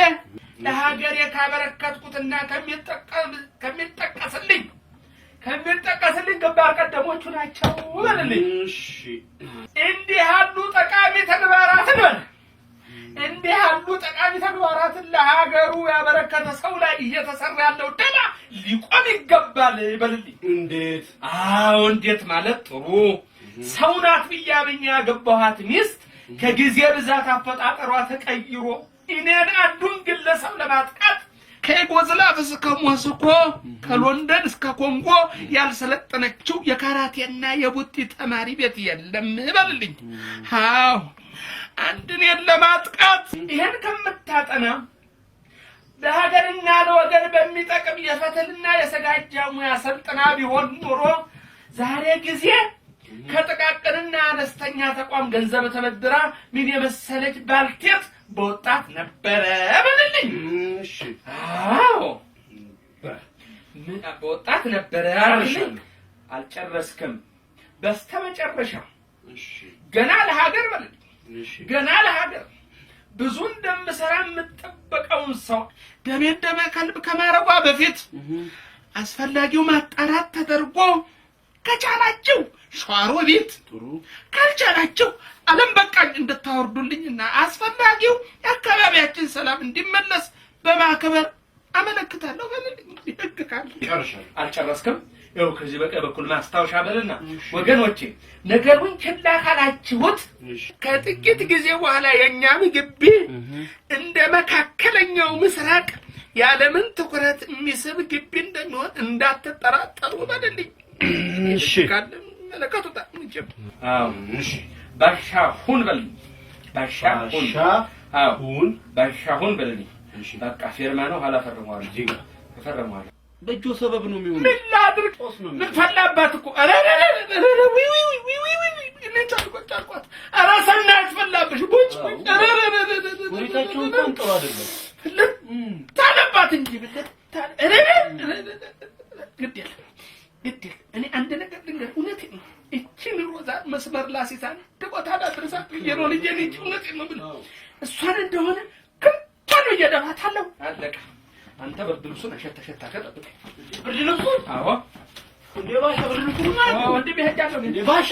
ለሀገሬ ካበረከትኩትና ከሚጠቀስልኝ ግንባር ቀደሞቹ ናቸው በልልኝ። እንዲህ ያሉ ጠቃሚ ተግባራትን ለሀገሩ ያበረከተ ሰው ላይ እየተሰራ ያለው ደባ ሊቆም ይገባል በልልኝ። እንዴት? አዎ እንዴት ማለት ጥሩ ሰው ናት ብያብኛ ያገባኋት ሚስት ከጊዜ ብዛት አፈጣጠሯ ተቀይሮ እኔን አንዱን ግለሰብ ለማጥቃት ከዩጎዝላቭ እስከ ሞስኮ ከሎንደን እስከ ኮንጎ ያልሰለጠነችው የካራቴና የቡጢ ተማሪ ቤት የለም በልልኝ። አዎ አንድን ለማጥቃት ይሄን ከምታጠና ለሀገርና ለወገን በሚጠቅም የፈተልና የሰጋጃ ሙያ ሰልጥና ቢሆን ኖሮ ዛሬ ጊዜ ከጥቃቅንና አነስተኛ ተቋም ገንዘብ ተበድራ ምን የመሰለች ባልቴት በወጣት ነበረ በልልኝ። እሺ አዎ ምን በወጣት ነበረ አልልኝ። አልጨረስክም። በስተመጨረሻ እሺ ገና ለሀገር በልልኝ። እሺ ገና ለሀገር ብዙ እንደምሰራ የምጠበቀውን ሰው ደሜ ከልብ ከማረጓ በፊት አስፈላጊው ማጣራት ተደርጎ ከቻላችሁ ሸዋሮ ቤት ካልቻላችሁ ዓለም በቃኝ እንድታወርዱልኝና አስፈላጊው የአካባቢያችን ሰላም እንዲመለስ በማክበር አመለክታለሁ በልልኝ። ይደግካል። ጨርሻለሁ። አልጨረስክም? ያው ከዚህ በቀኝ በኩል ማስታወሻ በልና ወገኖቼ ነገሩን ችላ ካላችሁት ከጥቂት ጊዜ በኋላ የኛም ግቢ እንደ መካከለኛው ምስራቅ ያለምን ትኩረት የሚስብ ግቢ እንደሚሆን እንዳትጠራጠሩ በልልኝ። እሺ ለከቱታ እንጀም እሺ ባሻ ሁን በልኝ ባሻ ሁን ባሻ ሁን በልኝ። እሺ በቃ ፊርማ ነው ኋላ ፈርመዋል እዚህ ጋር ፈርመዋል። በእጆ ሰበብ ነው የሚሆነው። ምን ላድርግ? ምን ፈላባት እኮ ኧረ ጫልቋት ኧረ ሰናት ፈላብሽ ቦጭ ወሪታቸው እንኳን ጥሩ አይደለም። ታለባት እንጂ ብለት ግድ እኔ አንድ ነገር ልንገር፣ እውነቴን ነው። እቺን ሮዛ መስመር ላሲሳን ተቆጣ አድርሳት የሮል ጀኒ እውነቴን ነው ብለው እሷን እንደሆነ ከንቱ እየደፋታለሁ። አለቀ። አንተ ብርድ ልብሱን አሸተሸታ ከጠብቅ ብርድ ልብሱን አዎ እንዴ ባሻ ብርድ ልብሱን አዎ እንዴ ቢሄዳለው እንዴ ባሻ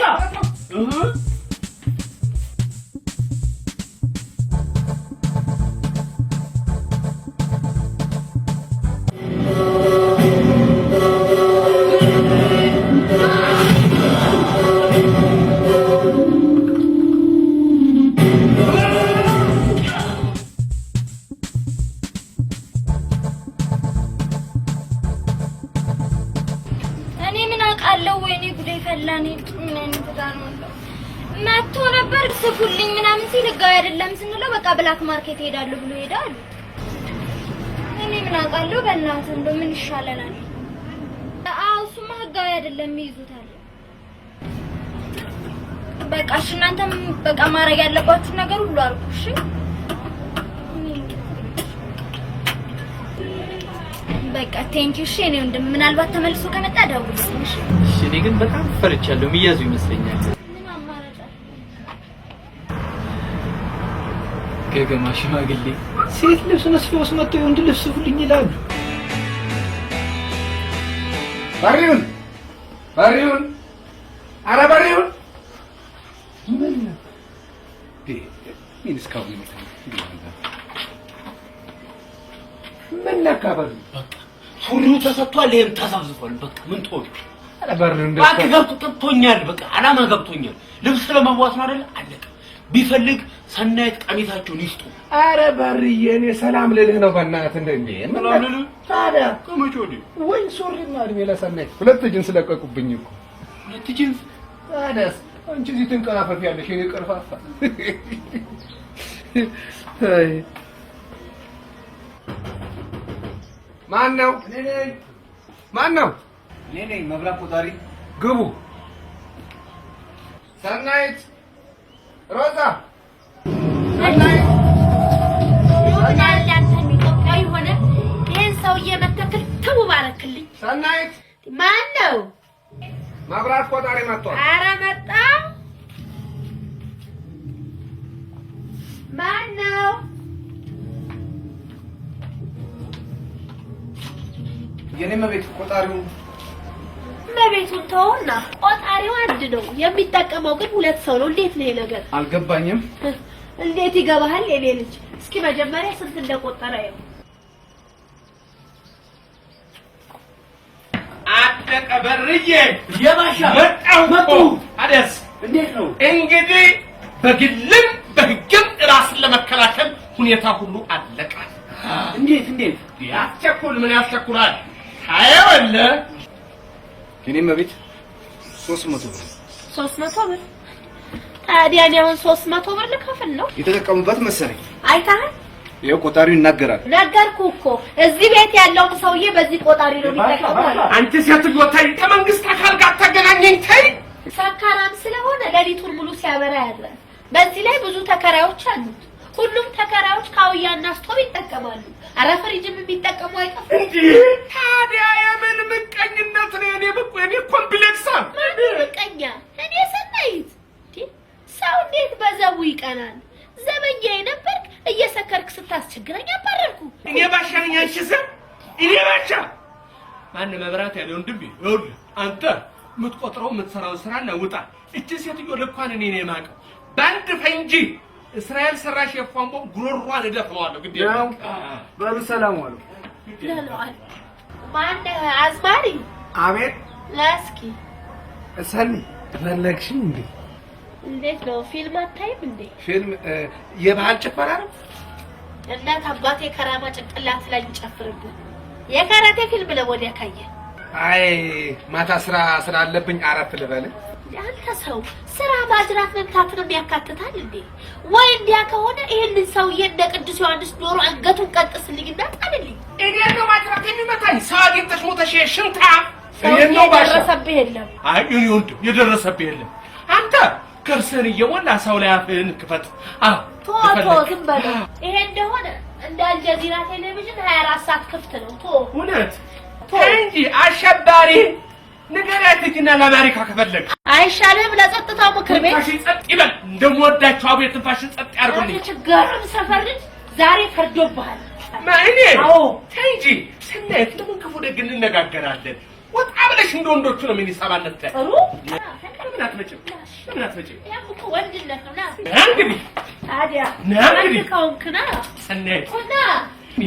ስፉልኝ ምናምን ሲል ህጋዊ አይደለም ስንለው በቃ ብላክ ማርኬት ሄዳሉ ብሎ ሄዳሉ። እኔ ምን አውቃለሁ በእናትህ እንደው ምን ይሻለናል? አዎ እሱማ ህጋዊ አይደለም ይይዙታል። በቃ እሺ እናንተም በቃ ማድረግ ያለባችሁ ነገር ሁሉ አድርጉ እሺ። በቃ ቴንኪው እሺ። እኔ ምናልባት ተመልሶ ከመጣ ደውልልኝ እሺ። እሺ እኔ ግን በጣም ፈርቻለሁ። የሚያዙ ይመስለኛል። ገገማ ሽማግሌ ሴት ልብስ መስፈውስ መጥቶ የወንድ ልብስ ሁልኝ ይላሉ። ባሪውን ኧረ ባሪውን ምን እስካሁን ምን ነካ ባሪው በቃ ሱሪው ተሰጥቷል። ይሄም ተሳዝፏል። በቃ ምን ተወው ኧረ ባሪው በቃ ገብቶኛል። በቃ አላማ ገብቶኛል። ልብስ ለማዋስ ነው አይደል? አለቀ። ቢፈልግ ሰናይት ቀሚታቸውን ይስጡ። ኧረ በርዬ እኔ ሰላም ልልህ ነው በእናትህ እንዴ ምን ልልህ ታዲያ ከመቼ ወዲህ ወይ ሱሪና እድሜ ለሰናይት ሁለት ጅንስ ለቀቁብኝ እኮ ሁለት ጅንስ ታዲያስ አንቺ እዚህ ትንቀራፈፊያለሽ የኔ ቀርፋፋ አይ ማነው እኔ ነኝ መብራት ቆጣሪ ግቡ ሰናይት ሮዛ ኢትዮጵያዊ ሆነ ይሄን ሰውዬ መተክል ተው ባረክልኝ። ሰናይት ማን ነው? መብራት ቆጣሪ መጥቷል። ኧረ መጣ። ማን ነው? የኔ መቤት ቆጣሪው መቤቱን ተውና ቆጣሪው አንድ ነው። የሚጠቀመው ግን ሁለት ሰው ነው። እንዴት ነው ይሄ ነገር? አልገባኝም። እንዴት ይገባሃል? የኔ ልጅ እስኪ መጀመሪያ ስንት እንደቆጠረ ይኸው። አደቀ በርዬ የባሻ መጡ። አደስ እንዴት ነው እንግዲህ በግልም በህግም ራስን ለመከላከል ሁኔታ ሁሉ አለቀ። እንዴት ያስቸኩል ምን ያስቸኩላል? ታየወለ የኔ መቤት 300 ብር 300 ብር ታዲያ እኔ አሁን 300 ብር ልከፍል ነው የተጠቀሙበት መሰለኝ። አይታህ ይኸው ቆጣሪው ይናገራል። ነገርኩህ እኮ እዚህ ቤት ያለውን ሰውዬ በዚህ ቆጣሪ ነው የሚጠቀመው። አንቺ ሴትዮ ተይ፣ ከመንግስት አካል ጋር ታገናኘኝ ተይ። ሰካራም ስለሆነ ሌሊቱን ሙሉ ሲያበራ ያድራል። በዚህ ላይ ብዙ ተከራዮች አሉት። ሁሉም ተከራዮች ካውያና ስቶቭ ይጠቀማሉ። ኧረ ፍሪጅም የሚጠቀሙ አይጠፉም። ታዲያ የምን ምቀኝነት ነው? እኔ ኮምፕሌክስ ምን ምቀኛ? እኔ ሰናይት ሰው እንዴት በዘቡ ይቀናል? ዘበኛዬ ነበርክ፣ እየሰከርክ ስታስቸግረኝ አባረርኩ። እኔ ባሻ ነኝ። አንቺ ስም እኔ ባሻ ማን መብራት ያለው እንድም ይሁን አንተ የምትቆጥረው የምትሰራው ስራ ነው። ውጣ። እቺ ሴትዮ ልኳን እኔ ነኝ የማውቀው። ባንድ ፈንጂ እስራኤል ሰራሽ የፏንቦ ጉሮሯን እደፍነዋለሁ። ግድ ነው። በሉ ሰላም ዋሉ። ማን አዝማሪ? አቤት ላስኪ ሰኒ ፈለግሽኝ እንዴ? እንዴት ነው ፊልም አታይም እንዴ? ፊልም የባህል ጭፈራ ነው። እናት አባቴ ከራማ ጭንቅላት ላይ ይጨፍርብን። የካራቴ ፊልም ለወዲያ ካየ አይ ማታ ስራ ስላለብኝ አረፍ ልበል። አንተ ሰው ስራ ማጅራት መምታትንም ያካትታል እንዴ? ወይ እንዲያ ከሆነ ይሄንን ሰውዬ እንደ ቅዱስ ዮሐንስ ዶሮ አንገቱን ቀጥስልኝና ጣልልኝ። እኔ ነው ማጅራት የሚመታኝ? ሰው አግኝተሽ ሞተሽ ሽንታ እኔ ነው የደረሰብህ የለም። አይ እኔ ወንድ የደረሰብህ የለም። አንተ ከርሰን እየሞላ ሰው ላይ አፍህን ክፈት። ቶ ዝም በል። ይሄ እንደሆነ እንደ አልጀዚራ ቴሌቪዥን 24 ሰዓት ክፍት ነው። እውነት እንጂ አሸባሪ ንገሪያትና ለአሜሪካ ከፈለግ አይሻልም? ለጸጥታው ምክር ቤት ታሽ ጸጥ ይበል። እንደምወዳቸው አቤት ትንፋሽን ጸጥ ያርጉልኝ። ችግሩን ሰፈር ልጅ ዛሬ ፈርዶብሃል። ማይኔ አዎ እንጂ ስናየት ለምን ክፉ ደግ እንነጋገራለን። ወጣ ብለሽ እንደ ወንዶቹ ነው ምን ይሰባለት ጥሩ ለምን አትመጭም? ለምን አትመጭም? ያም እኮ ወንድነት ነው። እንግዲህ ታዲያ እንግዲህ ከሆንክና ስናየት ኮና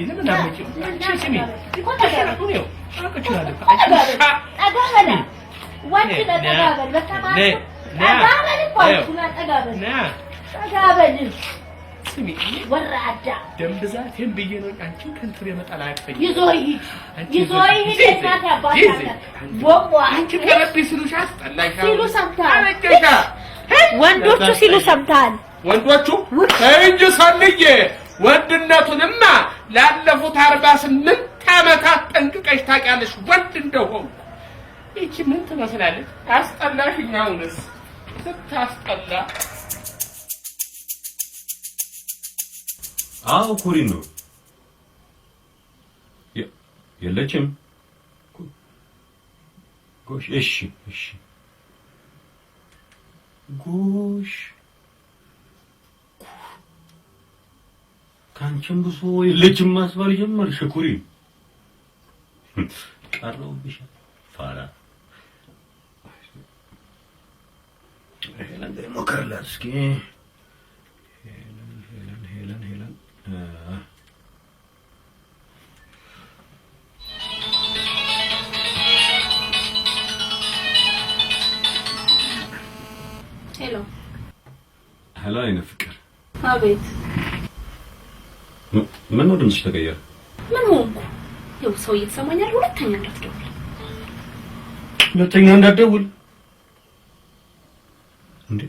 ለምን አትመጭም? ስሚ ኮና ነው አቀችላለ አጋበላ ወንድ ለተጋበል በተማረ አጋበል እኮ አጋበል አጋበል ስሚ ወራዳ ደም ብዛቴን ብዬ ነው አንቺን ከንትር የመጣላ ያፈኝ ይዞ ይሄድ እናት ያባታል ቦምቧ አንቺ ከረቢ ሲሉሽ አስጠላሽ ሲሉ ሰምታል። ወንዶቹ ሲሉ ሰምታል። ወንዶቹ እንጂ ሰንዬ ወንድነቱንማ ላለፉት 48 ዓመታት ጠንቅቀሽ ታውቂያለሽ ወንድ እንደሆነ። ይቺ ምን ትመስላለች? አስጠላሽኝ። አሁንስ ስታስጠላ። አዎ ኩሪን ነው የለችም። ጎሽ እሺ ጎሽ ካንቺም ብሶ የለችም ማስባል ጀመርሽ ኩሪ። ቀረውብሽ ፋራ ሄለን ሞከርላት እስኪ ሄለን ሄሎ አይነ ፍቅር። አቤት። ምን ነው ድምፅሽ ተቀየረ? ምን ሆንኩ? ይኸው ሰው እየተሰማኛል። ሁለተኛ እንዳትደውል። ሁለተኛ እንዳትደውል እንዴ?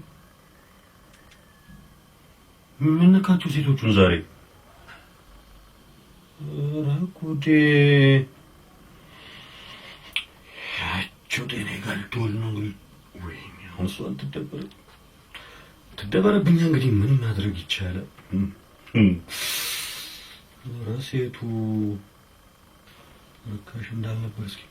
ምን ነካችሁ ሴቶቹን ዛሬ? ኧረ ጉዴ! ያቸው ጤና ጋር ልትወል ነው እንግዲህ። ወይኔ አሁን እሷን ትደበረብኛ እንግዲህ ምን ማድረግ ይቻላል? ኧረ ሴቱ ርካሽ እንዳልነበር እስኪ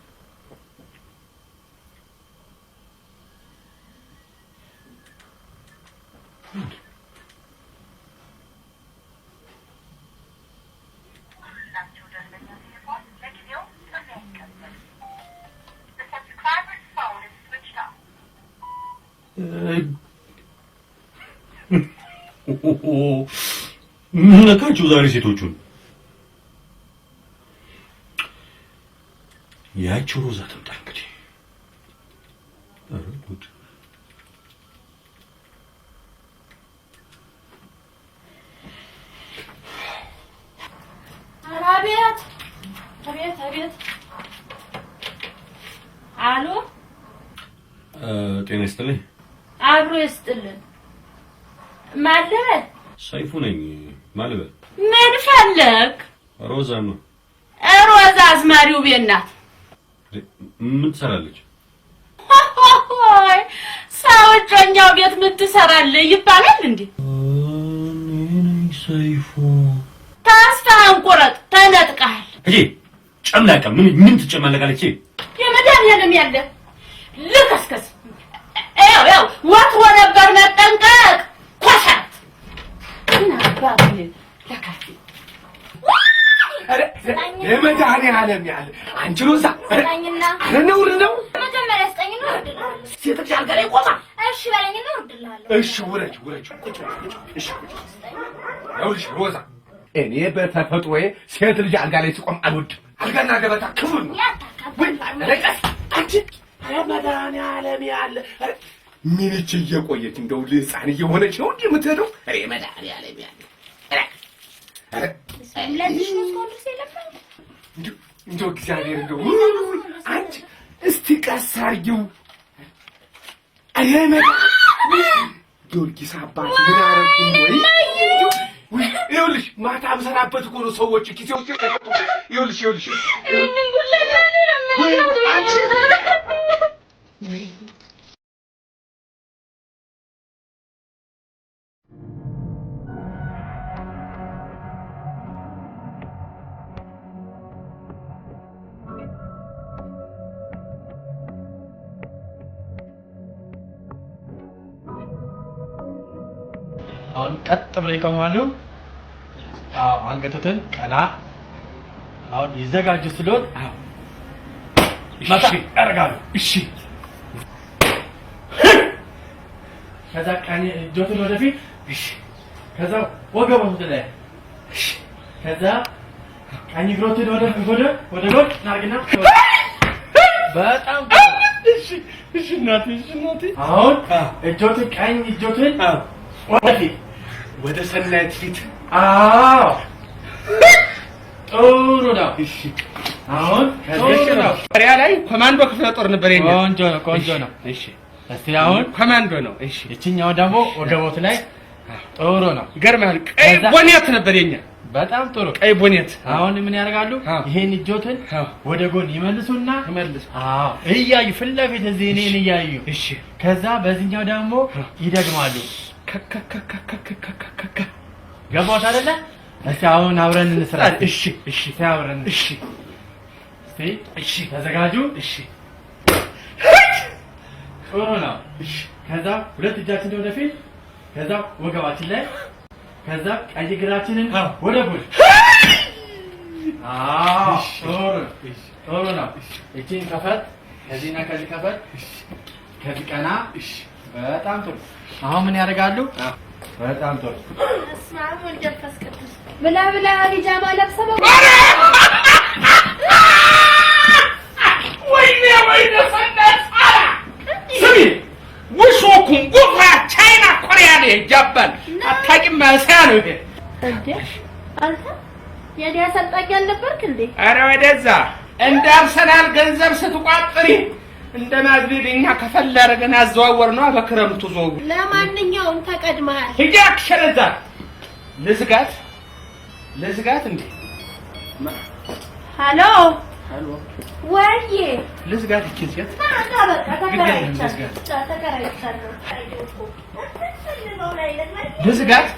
ምን ነካችሁ ዛሬ ሴቶቹን? ያቺው ሮዛ ትምጣ እንግዲህ። ኧረ ጉድ! አቤት አቤት አቤት። አሎ ጤና ይስጥልኝ። አብሮ ይስጥልን። ማለበል ሰይፉ ነኝ። ማለበል ምን ፈለግ? ሮዛ ነው። ሮዛ አዝማሪው ቤት ናት። ምን ትሰራለች? ሰው እጮኛው ቤት ምን ትሰራለህ ይባላል እንዴ? ሰይፉ ተስፋህን ቁረጥ፣ ተነጥቀሃል። እጂ ጨምላቃ ምን ትጨማለቃለች? የመድኃኒዓለም ያለ ልከስከስ። ይኸው ወትሮ ነበር መጠንቀቅ። ኮሰት እናባብ ለካፊ የመድኃኒዓለም ያለ አንቺ ሮዛ ስጠኝና ነውር ነው። መጀመሪያ ስጠኝና እወርድልሃለሁ። ሴቶች አልጋ ላይ ቆማ እሺ በለኝና እወርድልሃለሁ። እሺ ውረጅ ቁጭ እሺ ይኸውልሽ ሮዛ እኔ በተፈጥሮዬ ሴት ልጅ አልጋ ላይ ሲቆም አልወድም። አልጋና ገበታ ክቡር ነው። ወይ ለቀስ አንቺ መድኃኒዓለም ያለ ምንች እየቆየች እንደው ልህፃን እየሆነች ነው እንጂ የምትሄደው። መድኃኒዓለም ያለ እንደው እግዚአብሔር እንደው አንቺ እስቲ ቀስ አድርጊው። ጊዮርጊስ አባት ምን አደረኩኝ ወይ? ይኸውልሽ ማታ የምሰራበት እኮ ነው ሰዎች ኪሴዎች ተቀጡ። ይኸውልሽ አሁን ቀጥ ብለው ይቆማሉ። አንገቱን ቀና። አሁን ይዘጋጁ ስለሆነ እሺ ያደርጋሉ። እሺ ከዛ ቀኝ እጆትን ወደፊት። እሺ ከዛ ወገቡን ወደ ላይ። እሺ ከዛ ቀኝ እግሮትን ወደ ጎን ናርግና በጣም እሺ እናቴ አሁን እጆትን ቀኝ እጆትን ወደፊት ወደ ሰናይት ፊት። ጥሩ ነው። እሺ አሁን ከዚህ ነው ሪያ ላይ ኮማንዶ ክፍለ ጦር ነበር የኛ። ቆንጆ ነው። እሺ እስቲ አሁን ኮማንዶ ነው። እሺ እቺኛው ደግሞ ወገቦት ላይ ጥሩ ነው። ይገርማል። ቀይ ቦኔት ነበር የኛ። በጣም ጥሩ ቀይ ቦኔት። አሁን ምን ያደርጋሉ? ይሄን እጆትን ወደ ጎን ይመልሱና እያዩ ፊት ለፊት እዚህ እኔን እያዩ። እሺ ከዛ በዚህኛው ደግሞ ይደግማሉ። ገባሁት አይደለ? እስቲ አሁን አብረን እንስራ። እሺ አብረን። እሺ ተዘጋጁ። እሺ ጥሩ ነው። እሺ ከዛ ሁለት እጃችን ወደፊት፣ ከዛ ወገባችን ላይ፣ ከዛ ቀኝ እግራችንን ወደ ጎን። ጥሩ ነው። እቺን ከፈት፣ ከዚህና ከዚህ ከፈት፣ ከዚህ ቀና። እሺ በጣም ጥሩ። አሁን ምን ያደርጋሉ? በጣም ጥሩ። እስማም ወልደፈስ ቅዱስ ብላ ቢጃማ ለብሰው ወይኔ ሰናት አላ ስሚ ውሾኩን ጉፋ ቻይና ኮሪያ ነው ጃፓን አታውቂም ማሳያ ነው ይሄ እንዴ አንተ የኔ አሰልጣኝ አልነበርክ እንዴ? ኧረ ወደዛ እንደ አርሰናል ገንዘብ ስትቋጥሪ እንደ ማድሪድ እኛ ከፈለረገን አዘዋወር ነው በክረምቱ ዞጉ። ለማንኛውም ተቀድመሃል። ሂጃክ ሸረዛ ለዝጋት እንዴ ሃሎ ወይ ለዝጋት ይችላል። በቃ ተከራይቻለሁ። ለዝጋት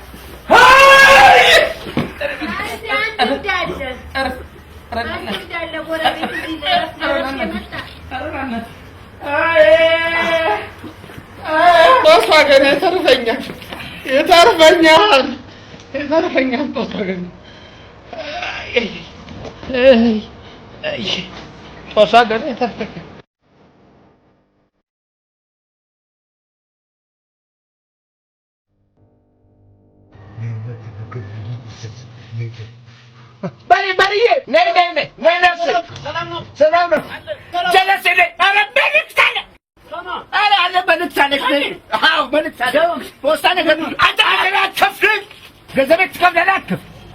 ጦስ ወገን የተርፈኛል ጦስ ወገን ጦስ ወገን የተርፈኛል። በርዬ ነይ ሰላም ነው ጀለስ ነይ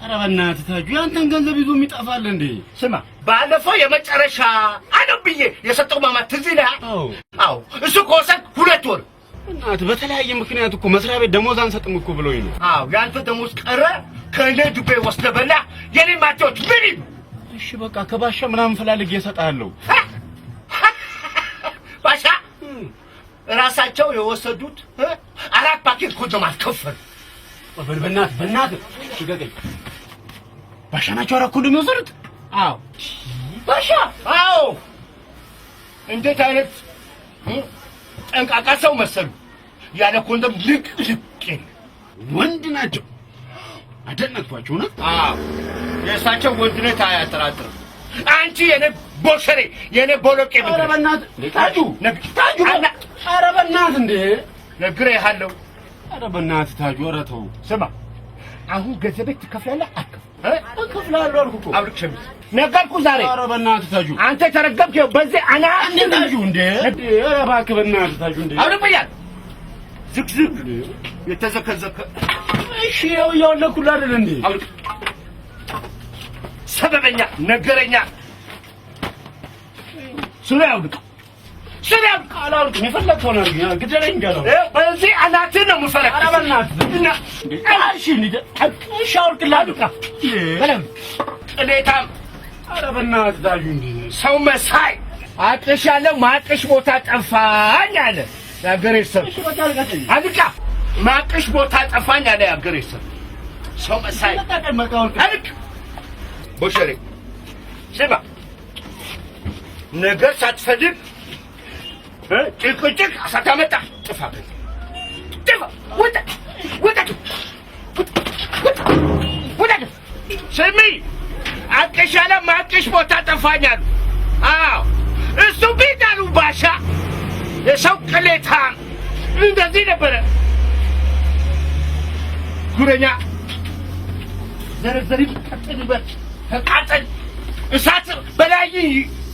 ኧረ በእናትህ ታጁ ያንተን ገንዘብ ይዞ የሚጠፋል እንዴ? ስማ ባለፈው የመጨረሻ አለው ብዬ የሰጠው ማማ ትዝ ይልሃል? አዎ እሱ ከወሰን 2 ወር እናትህ በተለያየ ምክንያት እኮ መስሪያ ቤት ደሞዝ አንሰጥም እኮ ብሎኝ ነው። አዎ ያንተ ደሞዝ ቀረ ከእኔ ዱቤ ወስደህ በላ የኔ ማቴዎች ምን ይሉ? እሺ በቃ ከባሻ ምናምን ፈላልጌ እሰጥሃለሁ። ባሻ ራሳቸው የወሰዱት 4 ፓኬት ኮንዶም አልከፈሉ። በእናትህ ሽገገኝ ባሻ ናቸው 4 ኮንዶም የወሰዱት? አዎ ባሻ። አዎ እንዴት አይነት ጠንቃቃ ሰው መሰሉ። ያለ ኮንዶም ልቅ ወንድ ናቸው። አደነቅኳቸው ነው። አዎ የእሳቸው ወንድነት አያጠራጥርም። አንቺ የኔ ቦሸሬ የኔ ቦሎቄ ምን? ኧረ በእናትህ ታጁ ኧረ በእናትህ እንዴ ነግሬሃለሁ። ኧረ በእናትህ ታጁ ኧረ ተው። ስማ አሁን ገንዘቤት ትከፍላለህ አትከፍልም? እከፍልሃለሁ አልኩህ እኮ አብልክ ሸሚዝ ነገርኩህ ዛሬ። ኧረ በእናትህ ታጁ አንተ ተረገምክ። በዚህ አና ታጁ እንዴ ኧረ እባክህ በእናትህ ታጁ እንዴ አብልክ በያል ዝግዝግ የተዘከዘከ እሺ ያውለኩልህ አይደል እንዴ አብልክ ሰበበኛ ነገረኛ ስለ አብልክ አላልኩም የፈለግከውን አድርግ ግደለኝ ገለው በዚህ አናትህን ነው የምፈረክ። ኧረ በእናትህ እሺ አውልቅልሃለሁ በለም ቅሌታም ኧረ በእናትህ ታጁ እንዴ ሰው መሳይ አጥሻለሁ ማጥሽ ቦታ ጠፋኝ አለ ያገሬ ሰው። አልቃ ማጥሽ ቦታ ጠፋኝ አለ ያገሬ ሰው። ሰው መሳይ አልቅ ቦሸሬ ስማ ነገር ሳትፈልግ ጭቅጭቅ ሳታመጣ ጥፋ ወጣ ስሚ አጥሻለሁ ማጥሽ ቦታ ጠፋኝ አሉ። አዎ እሱ ቤት አሉ ባሻ የሰው ቅሌታም እንደዚህ ነበረ። ጉረኛ ዘረዘሪ ቀጥልበት ተቃጠል እሳት በላይ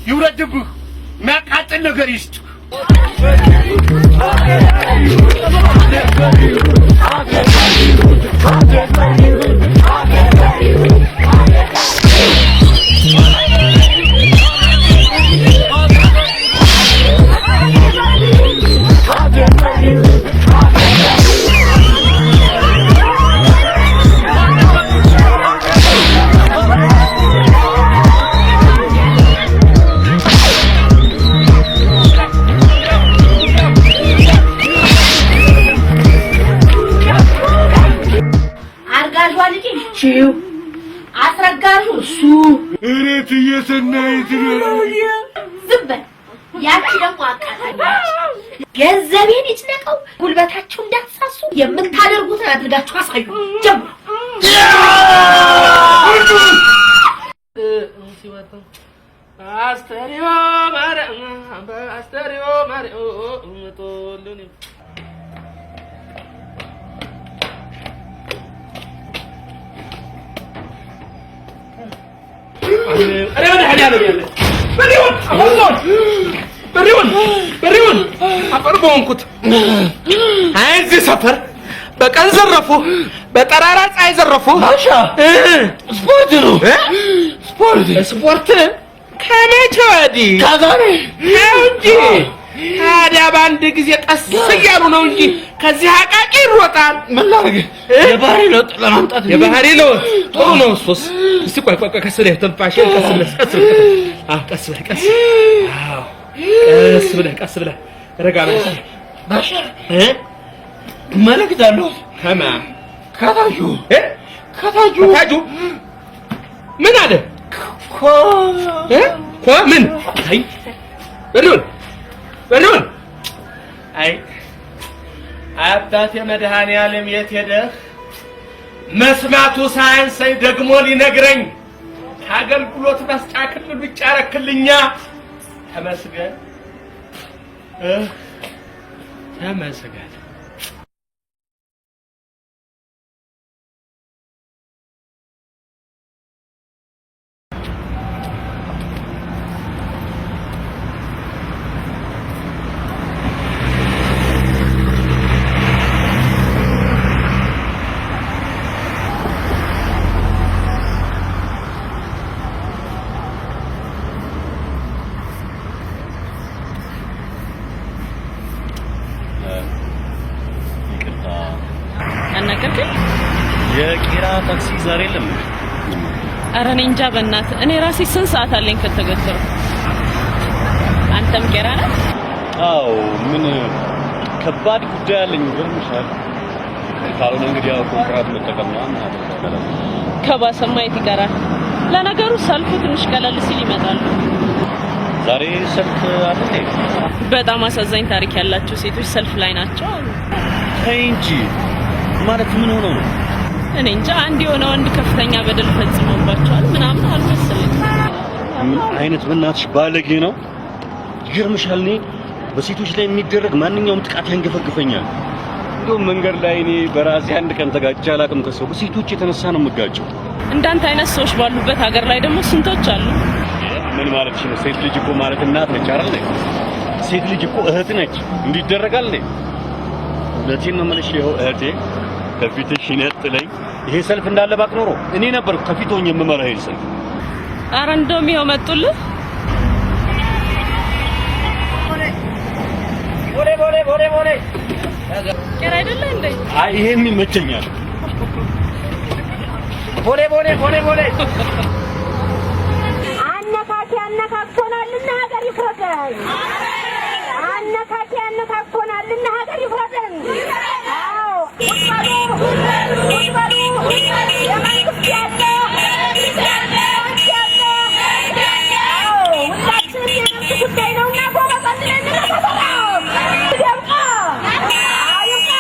ይውረድብህ የሚያቃጥል ነገር ይስጥ። አስረጋሹ እሱ እሬት እየሰናይት ነው። ዝም በል። ያቺ ደግሞ አቃታለች። ገንዘቤን ይጭነቀው ጉልበታችሁ እንዳትሳሱ የምታደርጉትን አድርጋችሁ አሳዩ። ጀምሩ አስተሪዮ ማርያም ቶሉኒ أنا ما نحن يا رجال بريون أفضل بريون أفربون كت عايز سفر بكن زرفوا بترارات عايز زرفوا ماشا سبورت ነው ስፖርት ከመቼ ወዲህ ከዛሬ እንጂ ታዲያ በአንድ ጊዜ ቀስ እያሉ ነው እንጂ ከዚህ አቃቂ ይሮጣል። ምን ላድርግ? የባህሪ ለውጥ ለማምጣት የባህሪ ለውጥ ጥሩ ነው። እሱስ እስቲ ቆይ ቀስ ብለህ ተንፋሽን ቀስ ብለህ ቀስ ብለህ ረጋ ብለህ ባሻ መልእክት አለው ከማ ከታጁ ምን አለ ኮ ምን አይ በሉን አይ አባቴ መድኃኒዓለም የት ሄደህ? መስማቱ ሳያንሰኝ ደግሞ ሊነግረኝ ከአገልግሎት መስጫ ክልል ውጭ አረክልኛ። ተመስገን ተመስገን። የቂራ ታክሲ ዛሬ የለም። ኧረ እኔ እንጃ በእናትህ እኔ ራሴ ስንት ሰዓት አለኝ ከተገተረው። አንተም ቂራ ነህ? አዎ ምን ከባድ ጉዳይ አለኝ ገርምሻል። ካልሆነ እንግዲህ ያው ኮንትራት መጠቀም ነው ማለት ከባሰማ የት ይቀራል። ለነገሩ ሰልፉ ትንሽ ቀለል ሲል ይመጣሉ። ዛሬ ሰልፍ አለ። በጣም አሳዛኝ ታሪክ ያላቸው ሴቶች ሰልፍ ላይ ናቸው አሉ። ተይ እንጂ ማለት ምን ሆነው ነው? እኔ እንጃ አንድ የሆነ ወንድ ከፍተኛ በደል ፈጽሞባቸዋል ምናምን አልመሰለኝ። ምን አይነት በእናትሽ ባለጌ ነው። ይገርምሻል እኔ በሴቶች ላይ የሚደረግ ማንኛውም ጥቃት ያንገፈግፈኛል። እንደውም መንገድ ላይ እኔ በራሴ አንድ ቀን ተጋጭቼ አላውቅም ከሰው በሴቶች የተነሳ ነው የምጋጨው። እንዳንተ አይነት ሰዎች ባሉበት ሀገር ላይ ደግሞ ስንቶች አሉ። ምን ማለትሽ ነው? ሴት ልጅ እኮ ማለት እናት ነች አይደል? ሴት ልጅ እኮ እህት ነች። እንዲደረጋል ነው ለዚህ ነው ማለት ነው። እህቴ ከፊትሽ ይነጥለኝ ይሄ ሰልፍ እንዳለ ባቅ ኖሮ እኔ ነበር ከፊት ሆኜ የምመራው ይሄ ሰልፍ። ኧረ እንደውም ይኸው መጡልህ። ቦሌ ቄራ አይደለ እንዴ? አይ ይሄም ይመቸኛል። ቦሌ አነካክቶናልና ሀገር ይፍረደን። አነካክቶናልና ሀገር ይፍረደን። አዎ የመንግስት ያለ ሁላችንም የመንግስት ጉዳይ ነውና ጎበዛለን እንለፈራው ደምቃ አይውቃ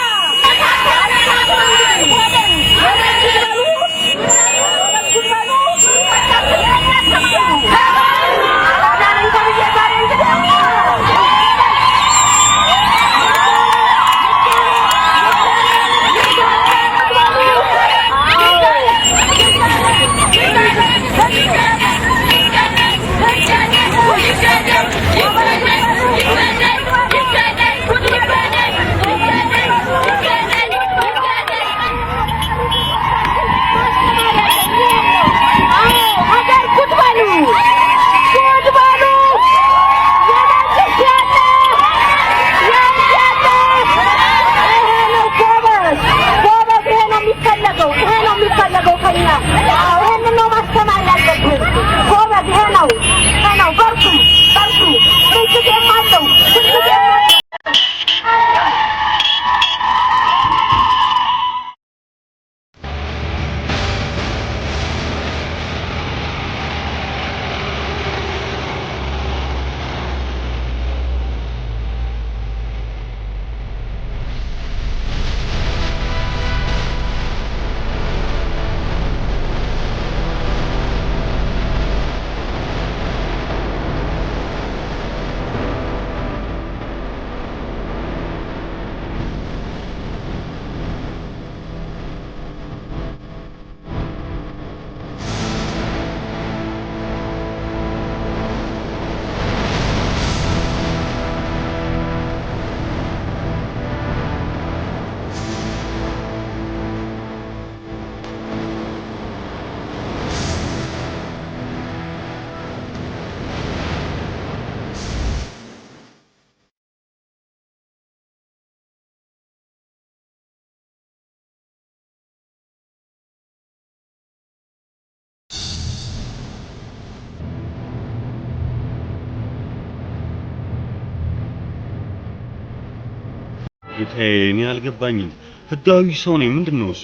እኔ አልገባኝም። ህጋዊ ሰው ነኝ። ምንድነው እሱ?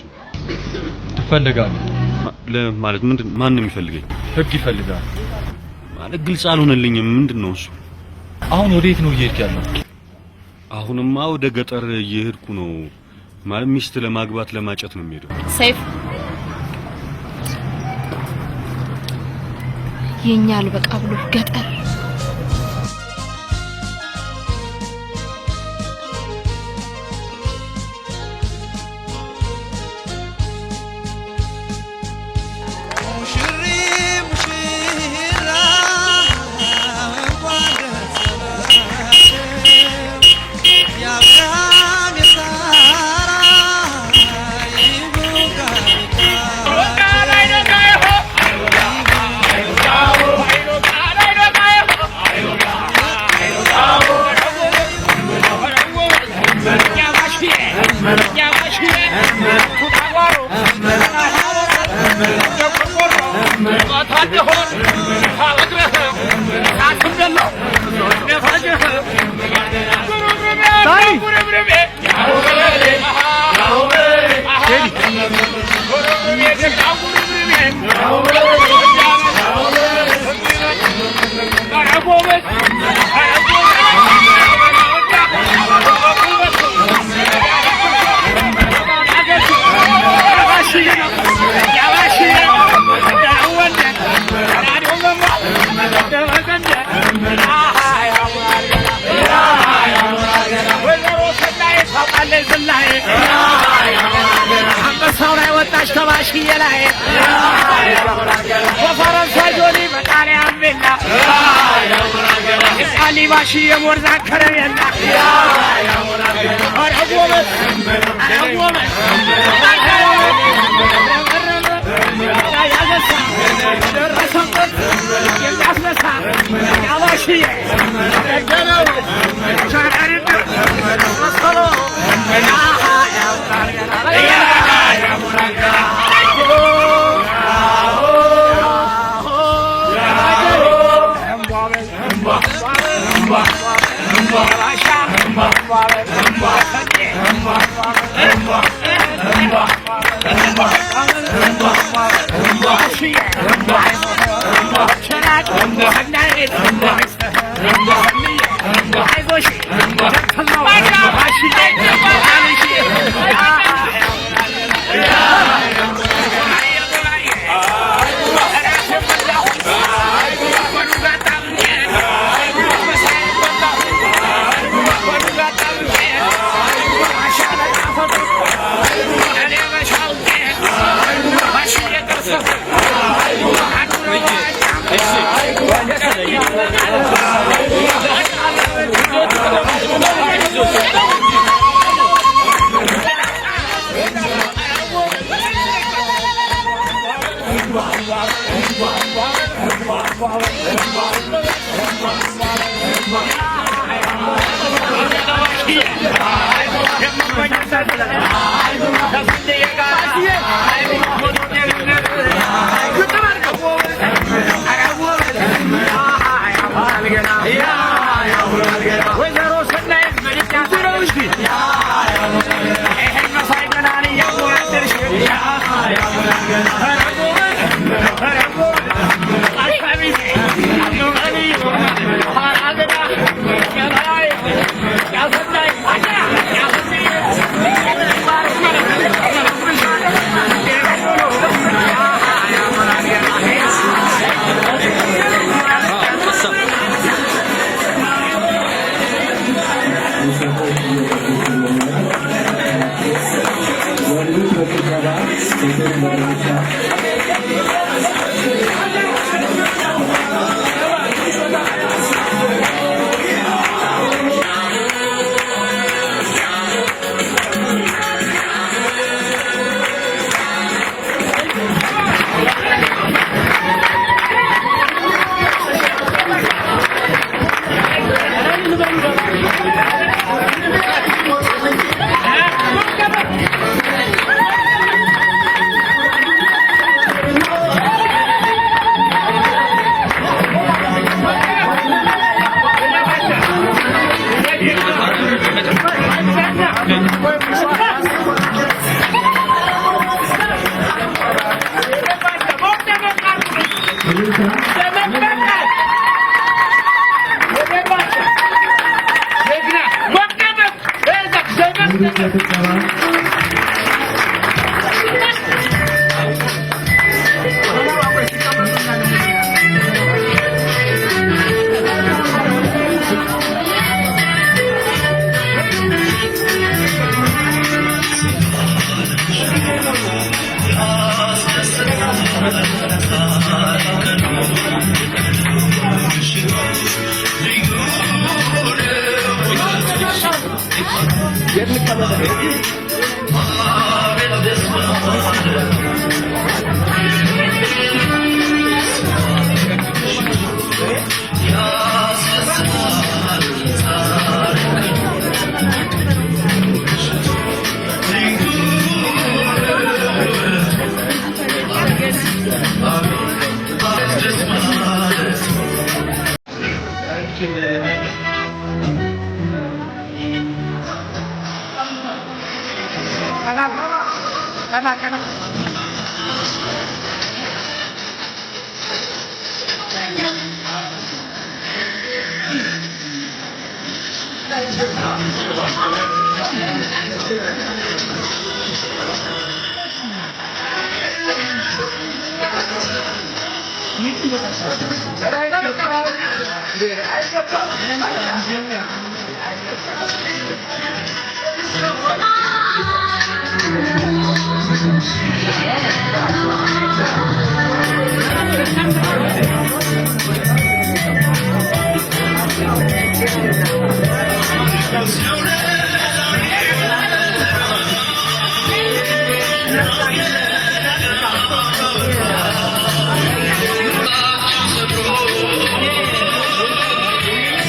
ትፈልጋለህ ለማለት ምንድን ማን ነው የሚፈልገኝ? ህግ ይፈልጋል ማለት ግልጽ አልሆነልኝም። ምንድነው እሱ? አሁን ወዴት ነው እየሄድክ ያለው? አሁንማ ወደ ገጠር እየሄድኩ ነው። ማለት ሚስት ለማግባት ለማጨት ነው የሚሄደው። ሰይፍ የኛ አልበቃ ብሎ ገጠር ባሺ የሞርዛ ከረሜላ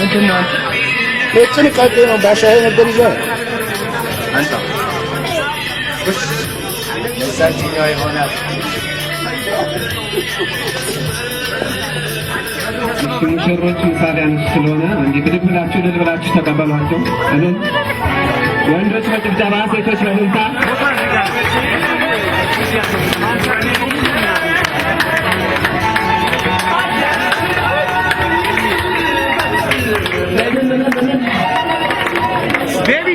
ምንድን ነው? ጥንቃቄ ነው። ባሻዬ ነበር ይዟል። አንተ እዛችኛው ይሆናል። ሙሽሮች ምሳሌ አንስ ስለሆነ እንዲህ ብድግ ብላችሁ እልል ብላችሁ ተቀበሏቸው። እልል ወንዶች በጭብጨባ ሴቶች በእልልታ ቤቢ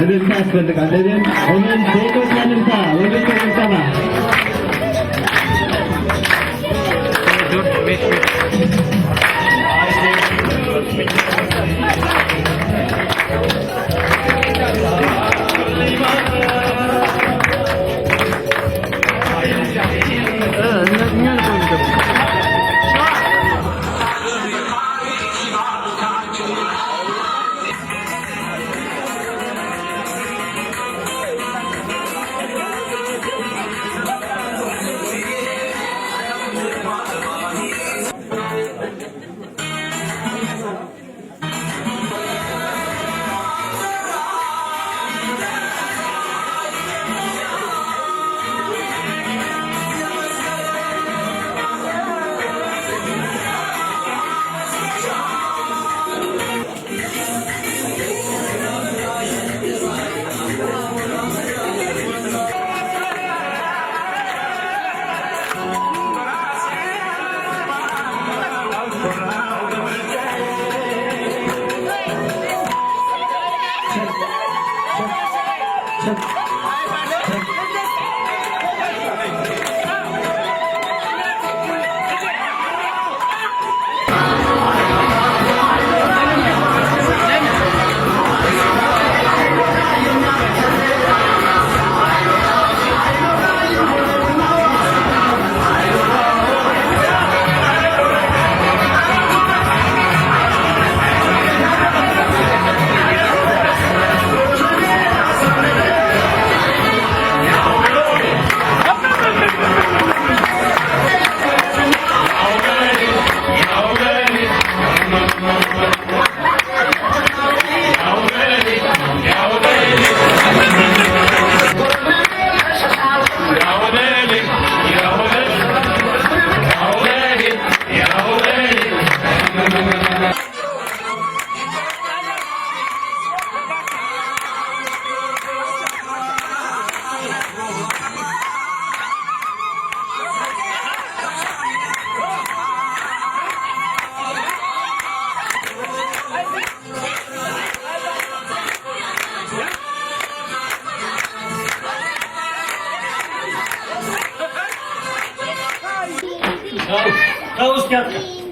እልልታ ያስፈልጋል። እኔም ሴቶች እልልታ ወንዶች ጭብጨባ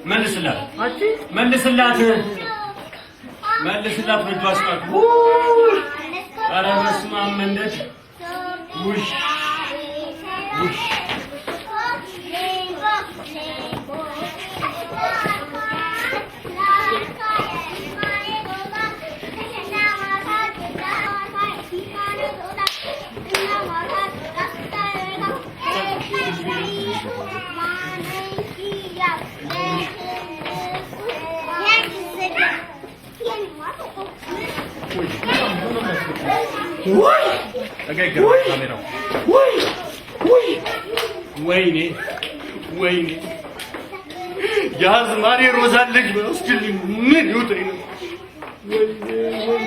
መልስላት መልስላት መልስላት በእጇ አስቀር። ኧረ በስመ አብ መንደድ ውሽ ውሽ ወይኔ ወይኔ የአዝማሪ ሮዛ ልጅ በውስጥልኝ ምን ይውጠኝ ነው? ወይኔ